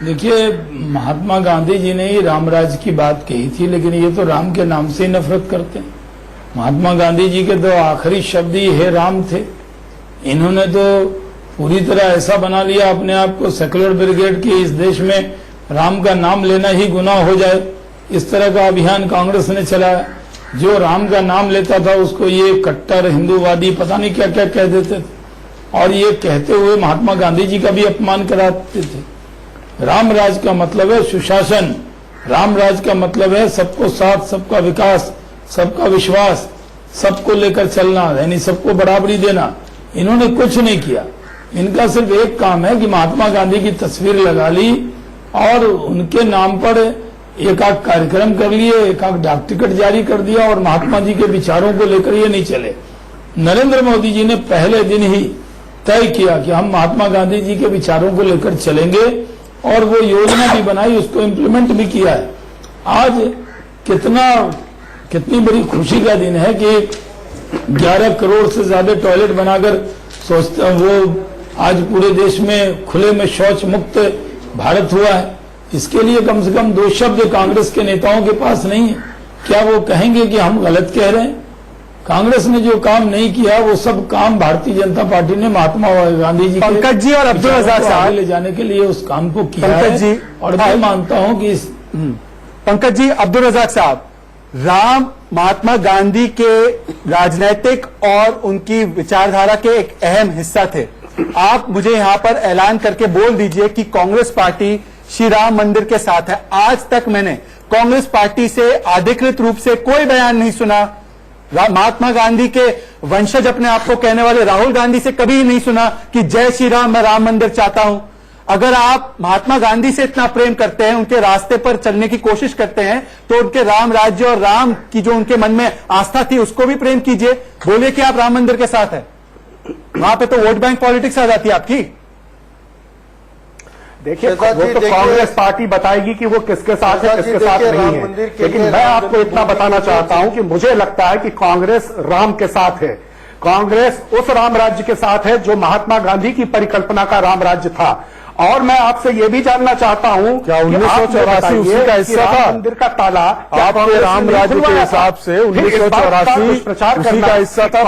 देखिए, महात्मा गांधी जी ने ही रामराज की बात कही थी, लेकिन ये तो राम के नाम से ही नफरत करते हैं। महात्मा गांधी जी के तो आखिरी शब्द ही हे राम थे। इन्होंने तो पूरी तरह ऐसा बना लिया अपने आप को सेक्युलर ब्रिगेड की, इस देश में राम का नाम लेना ही गुनाह हो जाए, इस तरह का अभियान कांग्रेस ने चलाया। जो राम का नाम लेता था उसको ये कट्टर हिंदूवादी पता नहीं क्या क्या कह देते थे, और ये कहते हुए महात्मा गांधी जी का भी अपमान कराते थे। राम राज का मतलब है सुशासन, राम राज का मतलब है सबको साथ, सबका विकास, सबका विश्वास, सबको लेकर चलना, यानी सबको बराबरी देना। इन्होंने कुछ नहीं किया। इनका सिर्फ एक काम है कि महात्मा गांधी की तस्वीर लगा ली और उनके नाम पर एक आध कार्यक्रम कर लिए, एक आध डाक टिकट जारी कर दिया, और महात्मा जी के विचारों को लेकर ये नहीं चले। नरेंद्र मोदी जी ने पहले दिन ही तय किया कि हम महात्मा गांधी जी के विचारों को लेकर चलेंगे, और वो योजना भी बनाई, उसको इम्प्लीमेंट भी किया है। आज कितनी बड़ी खुशी का दिन है कि 11 करोड़ से ज्यादा टॉयलेट बनाकर सोचते वो आज पूरे देश में खुले में शौच मुक्त भारत हुआ है। इसके लिए कम से कम 2 शब्द कांग्रेस के नेताओं के पास नहीं है। क्या वो कहेंगे कि हम गलत कह रहे हैं? कांग्रेस ने जो काम नहीं किया वो सब काम भारतीय जनता पार्टी ने महात्मा गांधी जी पंकज जी और अब्दुल रज़ाक साहब ले जाने के लिए उस काम को किया पंकज जी, और मैं मानता हूं कि पंकज जी, अब्दुल रज़ाक साहब, राम महात्मा गांधी के राजनीतिक और उनकी विचारधारा के एक अहम हिस्सा थे। आप मुझे यहां पर ऐलान करके बोल दीजिए कि कांग्रेस पार्टी श्री राम मंदिर के साथ है। आज तक मैंने कांग्रेस पार्टी से अधिकृत रूप से कोई बयान नहीं सुना। महात्मा गांधी के वंशज अपने आप को कहने वाले राहुल गांधी से कभी नहीं सुना कि जय श्री राम, मैं राम मंदिर चाहता हूं। अगर आप महात्मा गांधी से इतना प्रेम करते हैं, उनके रास्ते पर चलने की कोशिश करते हैं, तो उनके राम राज्य और राम की जो उनके मन में आस्था थी उसको भी प्रेम कीजिए। बोलिए कि आप राम मंदिर के साथ हैं। वहां पे तो वोट बैंक पॉलिटिक्स आ जाती है आपकी। देखिए, वो तो कांग्रेस पार्टी बताएगी कि वो किसके साथ है, किसके साथ नहीं है। लेकिन मैं आपको इतना बताना चाहता हूं कि मुझे लगता है कि कांग्रेस राम के साथ है। कांग्रेस उस राम राज्य के साथ है जो महात्मा गांधी की परिकल्पना का राम राज्य था। और मैं आपसे ये भी जानना चाहता हूं, क्या 1984 उसी का हिस्सा था? मंदिर का ताला आपके राम राज्य के हिसाब से 1984 प्रचार उसी का हिस्सा था?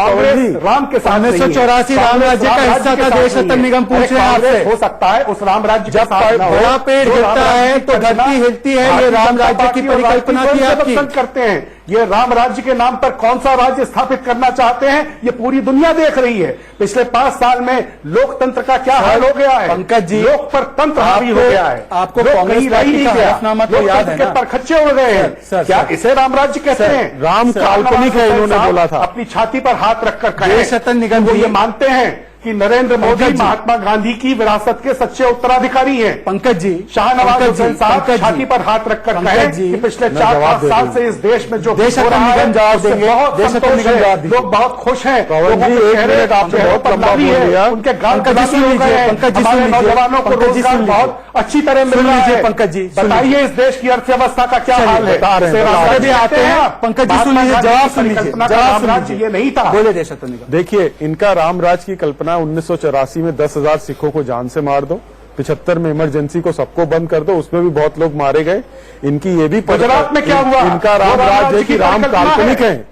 राम के साथ 1984 राम राज्य का हिस्सा था। देशरत्न निगम पूछ रहे हैं आपसे। हो सकता है उस राम राज्य जब बड़ा पेड़ गिरता है तो धरती हिलती है। ये राम राज्य की परिकल्पना की आपकी करते हैं। ये राम राज्य के नाम पर कौन सा राज्य स्थापित करना चाहते हैं, ये पूरी दुनिया देख रही है। पिछले 5 साल में लोकतंत्र का क्या हाल हो गया है। पंकज जी, लोक पर तंत्र हावी हो गया है। आपको लोग कांग्रेस कहीं रह पार्टी नहीं का गया। हलफनामा तो याद है के ना? परखच्चे उड़ गए हैं। सर, क्या सर। इसे राम राज्य कहते सर, हैं? राम काल्पनिक है, इन्होंने बोला था। अपनी छाती पर हाथ रखकर कहें, देश रत्न निगम वो जी। ये मानते हैं कि नरेंद्र मोदी पंकज जी। महात्मा गांधी की विरासत के सच्चे उत्तराधिकारी हैं। पंकज जी, शाहनवाज पंकज जी, हुसैन साहब पंकज जी, छाती पर हाथ रखकर पंकज कहें जी, कि पिछले मैं 4-5 जवाब दे साल दूं। से इस देश में जो देश हो रत्न रहा है, निगम जवाब उससे देंगे। बहुत देश रत्न संतोष निगम है। जवाब दीजिए। लोग बहुत खुश हैं। पवन लोगों जी, के एक चेहरे मिनट, आपने चेहरों बहुत पर लंबा लाली बोल है। दिया। उनके गाल पंकज जी, गुलाबी सुन हो लीजिए, गए हैं। पंकज जी, हमारे सुन लीजिए। नौजवानों को पंकज जी, रोजगार सुन बहुत अच्छी तरह मिल सुन रहा लीजिए, है। पंकज जी, सुन बताइए इस देश की अर्थव्यवस्था का क्या चलिए, हाल है। बता रहे हैं, इससे बता रास्ते रहे भी हैं। आते हैं। पंकज जी, सुन महात्मा लीजिए, गांधी जवाब की सुन लीजिए, परिकल्पना का जवाब राम सुन राज्य लीजिए। ये नहीं था। बोले देश रत्न निगम। देखिए, इनका रामराज की कल्पना 1984 में 10,000 सिखों को जान से मार दो, 75 में इमरजेंसी को सबको बंद कर दो, उसमें भी बहुत लोग मारे गए। इनकी ये भी गुजरात में क्या हुआ? इनका वो राम राम राज्य राज्य है की कि राम परिकल्पना काल्पनिक है।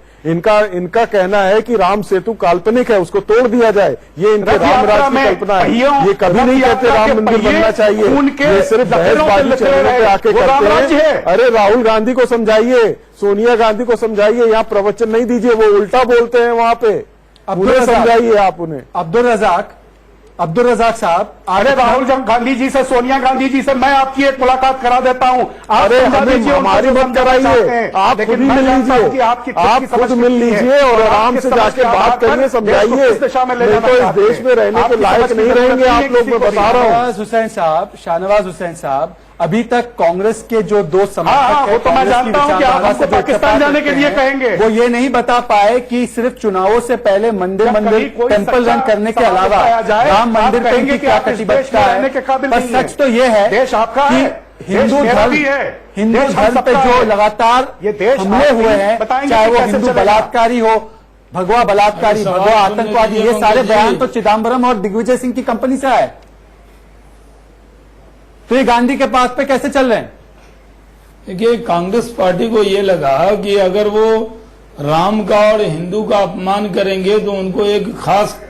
इनका कहना है कि राम सेतु काल्पनिक है, उसको तोड़ दिया जाए। ये इनके रथ राम यात्रा राज की में कल्पना है। पहियों- ये कभी रथ नहीं कहते यात्रा राम के मंदिर पहिए बनना चाहिए। उनके ये सिर्फ लपेटों बहसबाजी से चैनलों पे आके वो राम करते राज्य हैं। है। अरे राहुल गांधी को समझाइए, सोनिया गांधी को समझाइए, यहाँ प्रवचन नहीं दीजिए, वो उल्टा बोलते हैं वहां पे। उन्हें समझाइए आप उन्हें। अब्दुल रजाक साहब, अरे राहुल गांधी जी से, सोनिया गांधी जी से मैं आपकी एक मुलाकात करा देता हूं। आप अरे समझा हमें दीजिए, उनको हमारी जो मत समझाना चाहते कराइए, हैं। आप लेकिन खुद ही मैं मिल जानता हूं लीजिए, कि आपकी खुद आप की समझ खुद मिल कितनी है। लीजिए और और आराम आपकी से समझ जाके के आधार बात पर करिए, देश को समझाइए। किस दिशा में ले नहीं जाना तो इस चाहते देश हैं। में रहने के आपकी लायक समझ की नहीं जरूरत रहेंगे नहीं है आप लोग, किसी मैं को भी। बता रहा हूँ। शाहनवाज हुसैन साहब, अभी तक कांग्रेस के जो दो समर्थक हाँ, हैं, वो तो मैं कांग्रेस की जानता हूं कि आप विचारधारा हमको से जो पाकिस्तान इत्तेफाक जाने के रखते लिए हैं, कहेंगे। वो ये नहीं बता पाए कि सिर्फ चुनावों से पहले मंदिर जब मंदिर कभी कोई टेम्पल सच्चा रन करने के सवाल अलावा उठाया जाए, राम आप मंदिर पे कहेंगे इनकी कि क्या आप इस देश में कटिबद्धता रहने के है। काबिल पर नहीं है। सच तो ये है देश आपका कि है, हिंदू देश मेरा धर्म भी है, हिंदू देश हम धर्म पे सबका जो है। लगातार ये देश हमले आप हुए नहीं हैं, बताएंगे चाहे कि वो कैसे हिंदू चलेगा। बलात्कारी हो, भगवा बलात्कारी, सवाल भगवा सुनने आतंकवादी, दीजिए ये सारे पंकज जी। बयान तो चिदम्बरम और दिग्विजय सिंह की कंपनी से आए। तो ये गांधी के पास पे कैसे चल रहे हैं? देखिए, कांग्रेस पार्टी को ये लगा कि अगर वो राम का और हिंदू का अपमान करेंगे तो उनको एक खास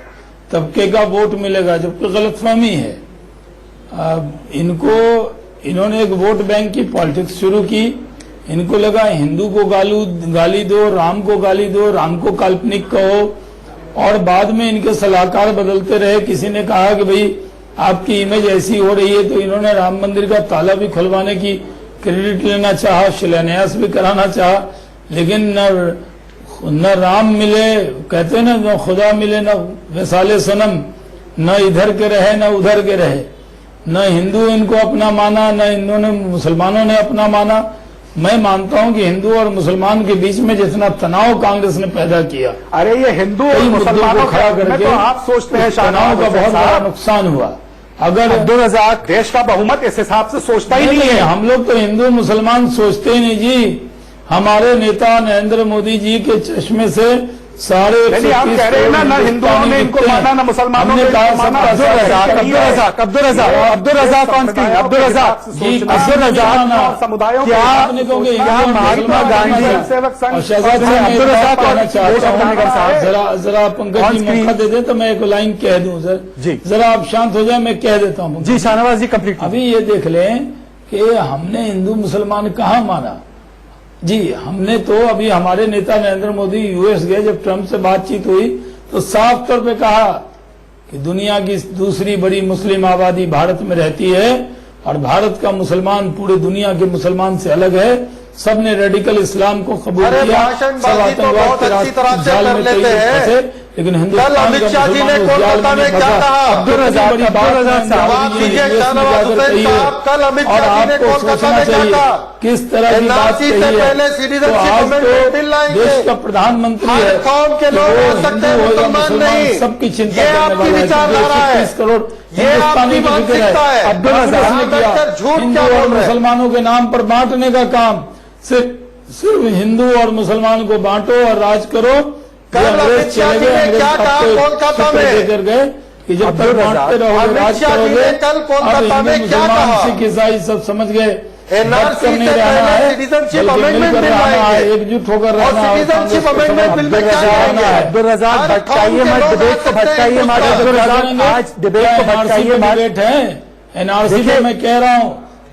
तबके का वोट मिलेगा, जबकि गलतफहमी है। इन्होंने एक वोट बैंक की पॉलिटिक्स शुरू की। इनको लगा हिंदू को गाली दो, राम को गाली दो, राम को काल्पनिक कहो, और बाद में इनके सलाहकार बदलते रहे। किसी ने कहा कि भाई आपकी इमेज ऐसी हो रही है, तो इन्होंने राम मंदिर का ताला भी खुलवाने की क्रेडिट लेना चाहा, शिलान्यास भी कराना चाहा, लेकिन न राम मिले, कहते हैं ना, न खुदा मिले, न वैसाले सनम, न इधर के रहे न उधर के रहे, न हिंदू इनको अपना माना न इन्होंने मुसलमानों ने अपना माना। मैं मानता हूं कि हिंदू और मुसलमान के बीच में जितना तनाव कांग्रेस ने पैदा किया, अरे ये हिंदू और कई मुद्दों मुसलमानों को खड़ा करके तो आप सोचते हैं तनाव का बहुत बड़ा नुकसान हुआ। अगर अब्दुल रजाक, देश का बहुमत इस हिसाब से सोचता ही नहीं है। हम लोग तो हिंदू मुसलमान सोचते ही नहीं जी। हमारे नेता नरेंद्र मोदी जी के चश्मे से सारे नहीं, आप कह रहे हैं ना, न हिंदुओं ने इनको माना, न मुसलमानों ने हमने कहा इनको माना। सबका अब्दुल रजाक ऑन स्क्रीन, अब्दुल रजाक समुदायों क्या आपने कहोगे क्या महात्मा गांधी सेवक संघ और शहजाद और साहब अब्दुल रजाक कहना चाहता साहब, हूं, जरा पंकज On जी screen। मौका दे दे तो मैं एक लाइन कह दूं सर जी। जरा आप शांत हो जाए, मैं कह देता हूं। जी शाहनवाज जी कंप्लीट। अभी ये देख लें कि हमने हिंदू मुसलमान कहाँ माना जी। हमने तो अभी हमारे नेता नरेंद्र मोदी यूएस गए, जब ट्रंप से बातचीत हुई तो साफ तौर पे कहा कि दुनिया की दूसरी बड़ी मुस्लिम आबादी भारत में रहती है और भारत का मुसलमान पूरे दुनिया के मुसलमान से अलग है। सबने रेडिकल इस्लाम को कबूल अरे किया, भाषणबाजी तो बहुत के अच्छी तरह से जाल कर में लेते कई हैं। फंसे, लेकिन कल हिंदुस्तान अमित का शाह जी ने मुसलमान उस जाल कोलकाता में नहीं क्या फंसा। कहा? अब्दुल रजाक अब्दुल रजाक साहब, जवाब दीजिए, शाहनवाज हुसैन साहब, कल अमित और शाह जी ने आपको कोलकाता सोचना में क्या चाहिए कहा? किस तरह की बात NRC कही से है। पहले तो citizenship आज amendment bill तो लाएंगे। देश का प्रधानमंत्री हर है, कौम के लोग वो हो सकते हैं, हिंदू हो या मुसलमान मुसलमान, नहीं। सबकी चिंता ये करने आपकी वाला है, विचारधारा है। 130 करोड़ ये हिंदुस्तानी आपकी की फिक्र मानसिकता है। अब्दुल रजाक ने अम्बेडकर किया। झूठ हिंदू क्या बोल और रहे हैं? मुसलमानों के नाम पर बांटने का काम, सिर्फ हिंदू और मुसलमान को बांटो और राज करो। कल अमित शाह जी ने क्या कहा कोलकाता में? देकर गए कि जब तक बांटते रहोगे अमित राज शाह जी करोगे। ने कल कोलकाता अब में हिंदू क्या मुसलमान कहा? सिख ईसाई सब समझ गए। NRC करने से रहना पहले है, citizenship बल्कि amendment मिलकर bill रहना है, लाएंगे। एकजुट होकर और रहना है, citizenship कांग्रेस को amendment bill में समझ क्या रहना लाएंगे? है। अब्दुल रजाक हर भटकाइए कौम के मत, लोग डिबेट आ को सकते हैं भटकाइए मत। हिंदुस्तान। अब्दुल रजाक आज डिबेट को भटकाइए मत। डिबेट है, एनआरसी देखिए- में मैं कह रहा हूँ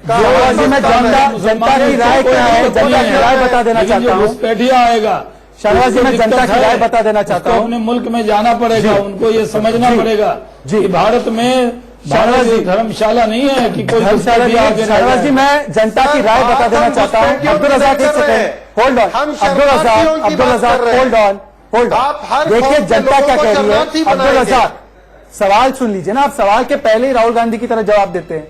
शाहनवाज जी, मैं जनता की राय क्या है, जनता की राय बता देना चाहता हूँ। घुसपैठिया आएगा शाहनवाज जी, मैं जनता की राय बता देना चाहता हूँ। अपने मुल्क में जाना पड़ेगा, उनको ये समझना पड़ेगा कि भारत में शाहनवाज जी, धर्मशाला नहीं है कि कोई धर्मशाला शाहनवाज जी, मैं जनता की राय बता देना चाहता हूँ। अब्दुल रज़ाक, एक second, hold on. Abdul Razzaq, hold on. देखिए जनता क्या कह रही है। अब्दुल रज़ाक, सवाल सुन लीजिए ना, आप सवाल के पहले ही राहुल गांधी की तरह जवाब देते हैं।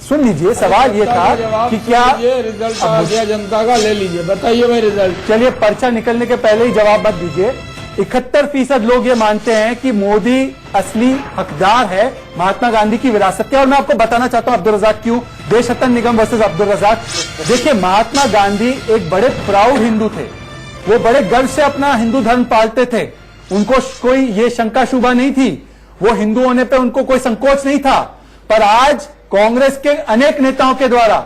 सुन लीजिए, सवाल ये था कि क्या रिजल्ट आ गया जनता का, ले लीजिए, बताइए भाई रिजल्ट। चलिए, पर्चा निकलने के पहले ही जवाब मत दीजिए। 71% लोग ये मानते हैं कि मोदी असली हकदार है महात्मा गांधी की विरासत के। और मैं आपको बताना चाहता हूं अब्दुल रज़ाक क्यों। देशरत्न निगम वर्सेस अब्दुल रज़ाक। देखिए, महात्मा गांधी एक बड़े प्राउड हिंदू थे। वो बड़े गर्व से अपना हिंदू धर्म पालते थे। उनको कोई ये शंका शुबा नहीं थी, वो हिंदू होने पे उनको कोई संकोच नहीं था। पर आज कांग्रेस के अनेक नेताओं के द्वारा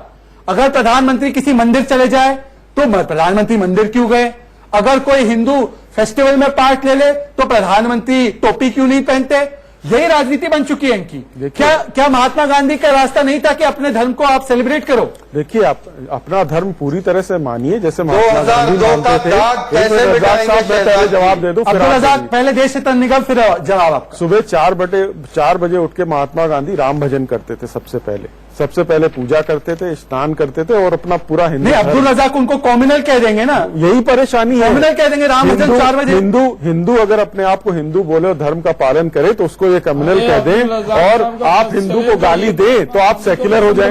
अगर प्रधानमंत्री किसी मंदिर चले जाए तो प्रधानमंत्री मंदिर क्यों गए, अगर कोई हिंदू फेस्टिवल में पार्ट ले ले तो प्रधानमंत्री टोपी क्यों नहीं पहनते। यही राजनीति बन चुकी है इनकी। क्या महात्मा गांधी का रास्ता नहीं था कि अपने धर्म को आप सेलिब्रेट करो। देखिए, आप अपना धर्म पूरी तरह से मानिए, जैसे महात्मा गांधी 2002 मानते का थे। कैसे एक मिनट, मिटाएंगे साहब, मैं पहले जवाब दे दूं, फिर अब्दुल आप रज़ाक, दीजिए। पहले देशरत्न निगम, फिर जवाब आपका। सुबह 4 बजे उठ के महात्मा गांधी राम भजन करते थे। सबसे पहले पूजा करते थे, स्नान करते थे और अपना पूरा हिंदू नहीं, अब्दुल रज़ाक उनको कॉम्युनल कह देंगे ना, यही परेशानी है। कॉम्युनल कह देंगे। राम भजन 4 बजे। हिंदू अगर अपने आप को हिंदू बोले और धर्म का पालन करे तो उसको ये कम्युनल कह दें, और आप हिंदू को गाली दें तो आप सेक्युलर हो जाए।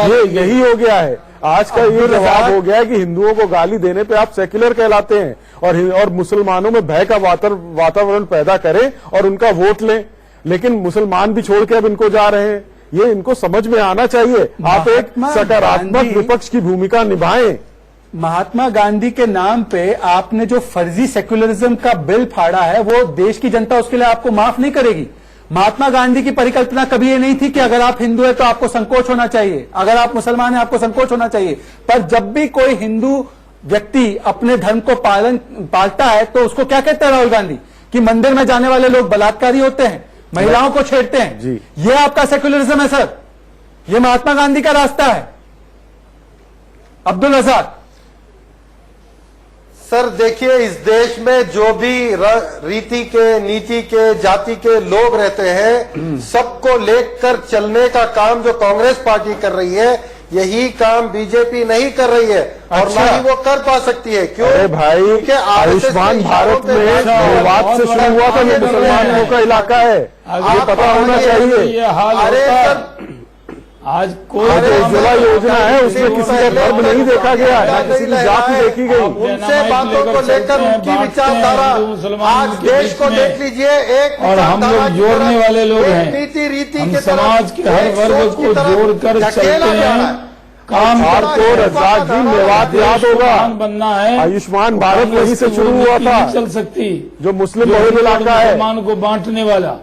ये यही हो गया है आज का, ये जवाब हो गया है कि हिंदुओं को गाली देने पे आप सेक्युलर कहलाते हैं और मुसलमानों में भय का वातावरण पैदा करें और उनका वोट लें। लेकिन मुसलमान भी छोड़ के अब इनको जा रहे हैं। ये इनको समझ में आना चाहिए। आप एक सकारात्मक विपक्ष की भूमिका निभाएं। महात्मा गांधी के नाम पे आपने जो फर्जी सेक्युलरिज्म का बिल फाड़ा है, वो देश की जनता उसके लिए आपको माफ नहीं करेगी। महात्मा गांधी की परिकल्पना कभी ये नहीं थी कि अगर आप हिंदू है तो आपको संकोच होना चाहिए, अगर आप मुसलमान है आपको संकोच होना चाहिए। पर जब भी कोई हिंदू व्यक्ति अपने धर्म को पालता है तो उसको क्या कहते हैं राहुल गांधी, कि मंदिर में जाने वाले लोग बलात्कारी होते हैं, महिलाओं को छेड़ते हैं जी। ये आपका सेक्युलरिज्म है सर, ये महात्मा गांधी का रास्ता है। अब्दुल रज़ाक सर, देखिए, इस देश में जो भी रीति के, नीति के, जाति के लोग रहते हैं, सबको लेकर चलने का काम जो कांग्रेस पार्टी कर रही है, यही काम बीजेपी नहीं कर रही है। और ना ही वो कर पा सकती है। क्यों? अरे भाई, आयुष्मान भारत में विवाद से शुरू हुआ था, ये मुसलमानों का इलाका है, ये पता होना चाहिए। अरे सर, आज कोई उज्ज्वला योजना है, उसमें किसी का धर्म नहीं देखा गया है, ना किसी की जाति देखी गई। उनसे बातों को लेकर उनकी विचारधारा, आज देश को देख लीजिए, एक और हम लोग जोड़ने वाले लोग हैं। नीति रीति हम के समाज के हर वर्ग को जोड़कर चलते हैं। काम आपको रज़ाक जी मेवात याद होगा, बनना है। आयुष्मान भारत वहीं से शुरू हुआ था, चल सकती जो मुस्लिम बहुल इलाका है, मुसलमान को बांटने वाला।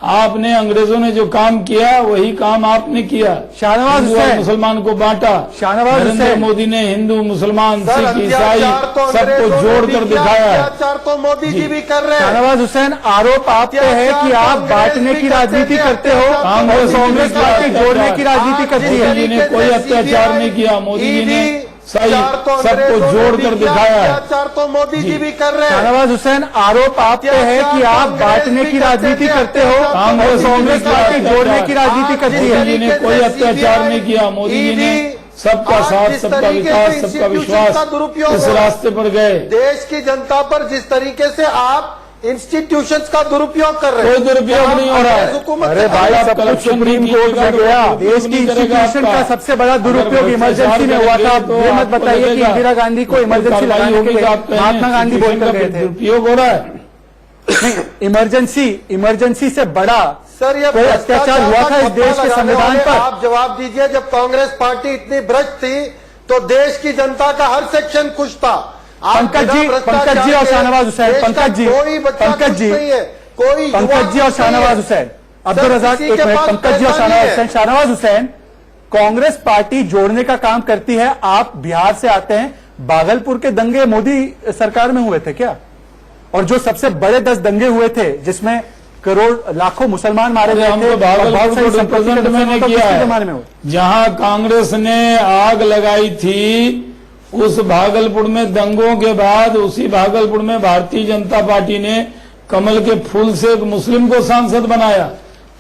आपने, अंग्रेजों ने जो काम किया वही काम आपने किया। शाहनवाज हिंदू और हुसैन, मुसलमान को बांटा। शाहनवाज नरेंद्र हुसैन, मोदी ने हिंदू, मुसलमान, सर, सिख, ईसाई सबको जोड़कर दिखाया है। अत्याचार तो मोदी जी भी कर रहे हैं। शाहनवाज हुसैन, आरोप आप पे है कि आप बांटने की राजनीति करते हो और कांग्रेस पार्टी जोड़ने की राजनीति करती है। मोदी जी ने कोई अत्याचार नहीं किया। मोदी जी ने सही सबको जोड़कर दिखाया है। अत्याचार तो मोदी जी भी कर रहे हैं। शाहनवाज हुसैन, आरोप आप पे है कि आप बांटने की राजनीति करते हो और कांग्रेस पार्टी जोड़ने की राजनीति करती है। मोदी जी ने कोई अत्याचार नहीं किया। मोदी जी ने सबका साथ, सबका विकास, सबका विश्वास, इस रास्ते पर गए। देश की जनता पर जिस तरीके से आप इंस्टीट्यूशंस का दुरुपयोग कर रहे हैं, कोई दुरुपयोग नहीं हो रहा है। अरे भाई, सब कुछ सुप्रीम कोर्ट में गया। देश की इंस्टीट्यूशन का सबसे बड़ा दुरुपयोग इमरजेंसी में हुआ था। ये मत बताइए कि इंदिरा गांधी को इमरजेंसी लगाने के लिए महात्मा गांधी बोलकर गए थे। दुरुपयोग हो रहा है। नहीं, इमरजेंसी से बड़ा सर, ये कोई अत्याचार हुआ था इस देश के संविधान पर? आप जवाब दीजिए। जब कांग्रेस पार्टी इतनी भ्रष्ट थी तो देश की जनता का हर सेक्शन खुश था। पंकज जी और शाहनवाज हुसैन, पंकज जी और शाहनवाज हुसैन, अब्दुल रज़ाक एक मिनट, पंकज जी और शाहनवाज हुसैन। शाहनवाज हुसैन, कांग्रेस पार्टी जोड़ने का काम करती है। आप बिहार से आते हैं, भागलपुर के दंगे मोदी सरकार में हुए थे क्या? और जो सबसे बड़े 10 दंगे हुए थे, जिसमें करोड़ लाखों मुसलमान मारे अरे गए हम थे तो और बहुत भागलपुर सारी को संपत्ति रिप्रेजेंट का मैंने नुकसान किया किसके जमाने में है, हुआ? जहां कांग्रेस ने आग लगाई थी उस भागलपुर में दंगों के बाद उसी भागलपुर में भारतीय जनता पार्टी ने कमल के फूल से एक मुस्लिम को सांसद बनाया।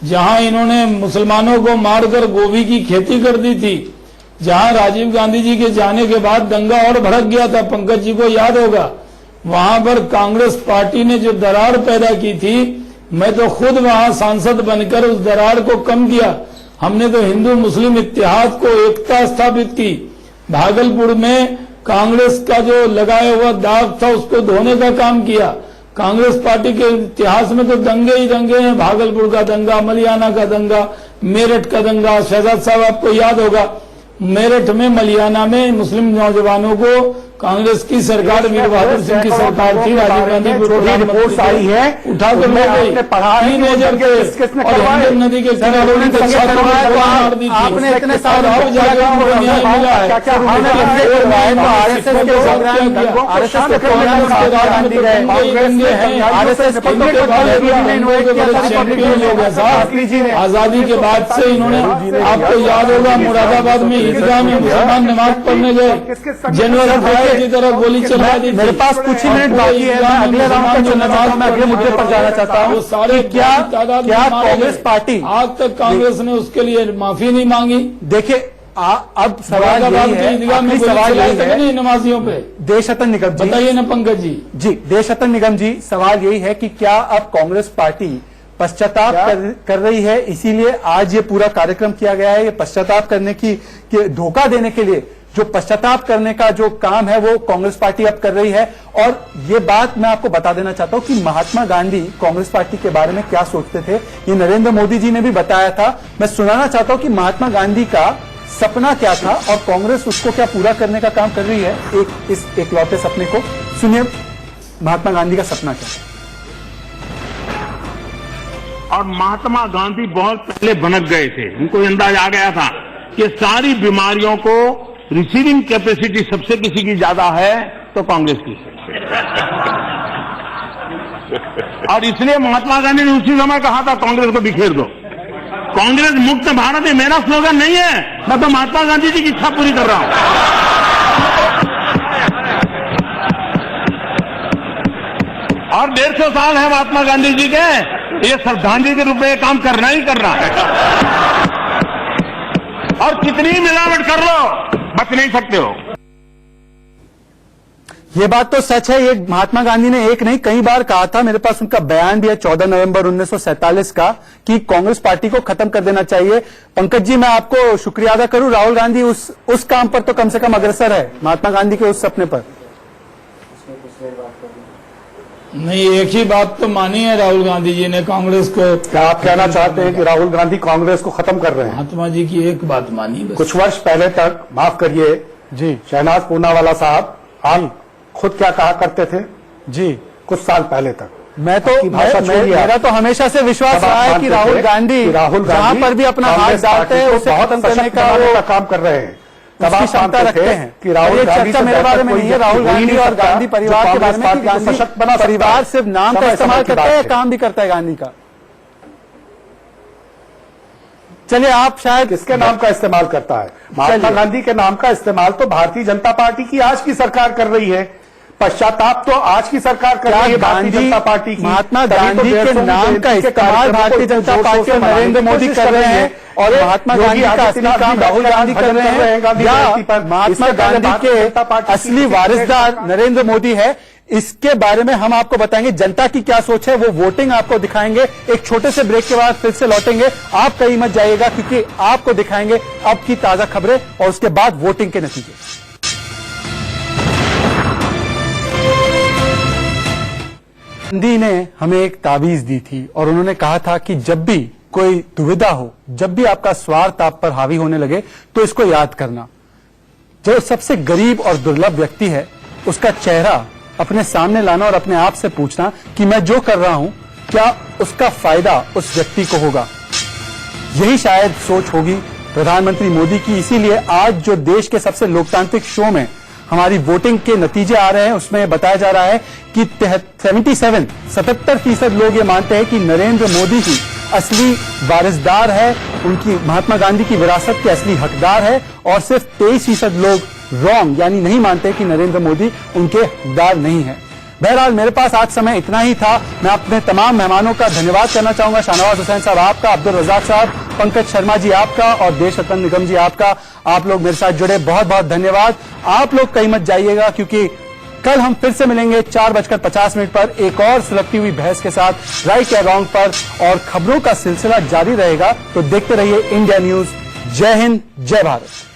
जहां इन्होंने मुसलमानों को मारकर गोभी की खेती कर दी थी, जहां राजीव गांधी जी के जाने के बाद दंगा और भड़क गया था, पंकज जी को याद होगा, वहां पर कांग्रेस पार्टी ने जो दरार पैदा की थी, मैं तो खुद वहां सांसद बनकर उस दरार को कम किया। हमने तो हिंदू मुस्लिम इत्तेहाद को एकता स्थापित की। भागलपुर में कांग्रेस का जो लगाया हुआ दाग था उसको धोने का काम किया। कांग्रेस पार्टी के इतिहास में तो दंगे ही दंगे हैं, भागलपुर का दंगा, मलियाना का दंगा, मेरठ का दंगा। शहजाद साहब आपको याद होगा, मेरठ में मलियाना में मुस्लिम नौजवानों को कांग्रेस की सरकार, वीर बहादुर सिंह की सरकार थी, राजीव गांधी रिपोर्ट आई है, उठा कर ले गई। टीनेजर के और हिंदन नदी के किनारों में छात्रों को गोली मार दी थी। आपने इतने साल और अब जाकर उनको न्याय मिला है। आजादी के बाद से इन्होंने, आपको याद होगा, मुरादाबाद में ईदगाह में मुसलमान नमाज पढ़ने गए, जनवरी की तरह गोली चला दी। मेरे पास कुछ ही मिनट बाकी है, मैं अगले राउंड का चुनना चाहता हूं, मैं अगले मुद्दे पर जाना चाहता हूं। सारे क्या कांग्रेस पार्टी, आज तक कांग्रेस ने उसके लिए माफी नहीं मांगी। देखिए अब सवाल यही है, आखिरी सवाल यही है नमाजियों पे। देशरतन निगम जी, बताइए ना पंकज जी। देशरतन निगम जी, सवाल यही है कि क्या अब कांग्रेस पार्टी पश्चाताप कर रही है, इसीलिए आज ये पूरा कार्यक्रम किया गया है? ये पश्चाताप करने की धोखा देने के लिए जो पश्चाताप करने का जो काम है वो कांग्रेस पार्टी अब कर रही है। और ये बात मैं आपको बता देना चाहता हूं कि महात्मा गांधी कांग्रेस पार्टी के बारे में क्या सोचते थे, ये नरेंद्र मोदी जी ने भी बताया था। मैं सुनाना चाहता हूं कि महात्मा गांधी का सपना क्या था और कांग्रेस उसको क्या पूरा करने का काम कर रही है। इस एकलौते सपने को सुनिए, महात्मा गांधी का सपना क्या था। और महात्मा गांधी बहुत पहले भनक गए थे, उनको अंदाज आ गया था कि सारी बीमारियों को रिसीविंग कैपेसिटी सबसे किसी की ज्यादा है तो कांग्रेस की। और इसलिए महात्मा गांधी ने उसी समय कहा था कांग्रेस को बिखेर दो। कांग्रेस मुक्त भारत ये मेरा स्लोगन नहीं है, मैं तो महात्मा गांधी जी की इच्छा पूरी कर रहा हूं। और 150 साल है महात्मा गांधी जी के, ये श्रद्धांजलि के रूप में ये काम करना ही करना है। और कितनी मिलावट कर लो, बच नहीं सकते हो। ये बात तो सच है, ये महात्मा गांधी ने एक नहीं कई बार कहा था। मेरे पास उनका बयान भी है 14 नवंबर 1947 का कि कांग्रेस पार्टी को खत्म कर देना चाहिए। पंकज जी, मैं आपको शुक्रिया अदा करूं, राहुल गांधी उस काम पर तो कम से कम अग्रसर है, महात्मा गांधी के उस सपने पर। नहीं, एक ही बात तो मानी है राहुल गांधी जी ने कांग्रेस को। क्या आप कहना चाहते हैं कि राहुल गांधी कांग्रेस को खत्म कर रहे हैं? महात्मा जी की एक बात मानी बस। कुछ वर्ष पहले तक, माफ करिए जी, शहनाज पूनावाला साहब आप खुद क्या कहा करते थे जी कुछ साल पहले तक? मेरा तो हमेशा से विश्वास रहा है कि राहुल गांधी जहां पर भी अपना हाथ डालते हैं उसे खत्म करने का काम कर रहे हैं, उसकी क्षमता रखते हैं। कि राहुल गांधी चर्चा मेरे बारे में नहीं है, राहुल गांधी और गांधी परिवार के बारे में कि गांधी परिवार सिर्फ नाम का इस्तेमाल करता है, काम भी करता है गांधी का। चलिए, आप शायद किसके नाम का इस्तेमाल करता है? महात्मा गांधी के नाम का इस्तेमाल तो भारतीय जनता पार्टी की आज की सरकार कर रही है, पश्चाताप तो आज की सरकार कर रही है भारतीय जनता पार्टी की। महात्मा गांधी के नाम का इस्तेमाल भारतीय जनता पार्टी और नरेंद्र मोदी कर रहे हैं और महात्मा गांधी का असली काम राहुल गांधी कर रहे हैं, या महात्मा गांधी के असली वारिसदार नरेंद्र मोदी है? इसके बारे में हम आपको बताएंगे जनता की क्या सोच है, वो वोटिंग आपको दिखाएंगे। एक छोटे से ब्रेक के बाद फिर से लौटेंगे, आप कहीं मत जाइएगा क्योंकि आपको दिखाएंगे अब की ताजा खबरें और उसके बाद वोटिंग के नतीजे। गांधी ने हमें एक ताबीज दी थी और उन्होंने कहा था कि जब भी कोई दुविधा हो, जब भी आपका स्वार्थ आप पर हावी होने लगे तो इसको याद करना, जो सबसे गरीब और दुर्लभ व्यक्ति है उसका चेहरा अपने सामने लाना और अपने आप से पूछना कि मैं जो कर रहा हूं क्या उसका फायदा उस व्यक्ति को होगा। यही शायद सोच होगी प्रधानमंत्री मोदी की। इसीलिए आज जो देश के सबसे लोकतांत्रिक शो में हमारी वोटिंग के नतीजे आ रहे हैं उसमें बताया जा रहा है कि 77% लोग ये मानते हैं कि नरेंद्र मोदी ही असली वारिसदार है, उनकी महात्मा गांधी की विरासत के असली हकदार है, और सिर्फ 23% लोग रॉन्ग यानी नहीं मानते कि नरेंद्र मोदी उनके हकदार नहीं है। बहरहाल मेरे पास आज समय इतना ही था। मैं अपने तमाम मेहमानों का धन्यवाद करना चाहूंगा। शाहनवाज हुसैन साहब आपका, अब्दुल रजाक साहब, पंकज शर्मा जी आपका और देश रत्न निगम जी आपका। आप लोग मेरे साथ जुड़े, बहुत बहुत धन्यवाद। आप लोग कहीं मत जाइएगा क्योंकि कल हम फिर से मिलेंगे 4:50 पर एक और सुलगती हुई बहस के साथ राइट या रॉन्ग पर, और खबरों का सिलसिला जारी रहेगा। तो देखते रहिए इंडिया न्यूज। जय हिंद, जय भारत।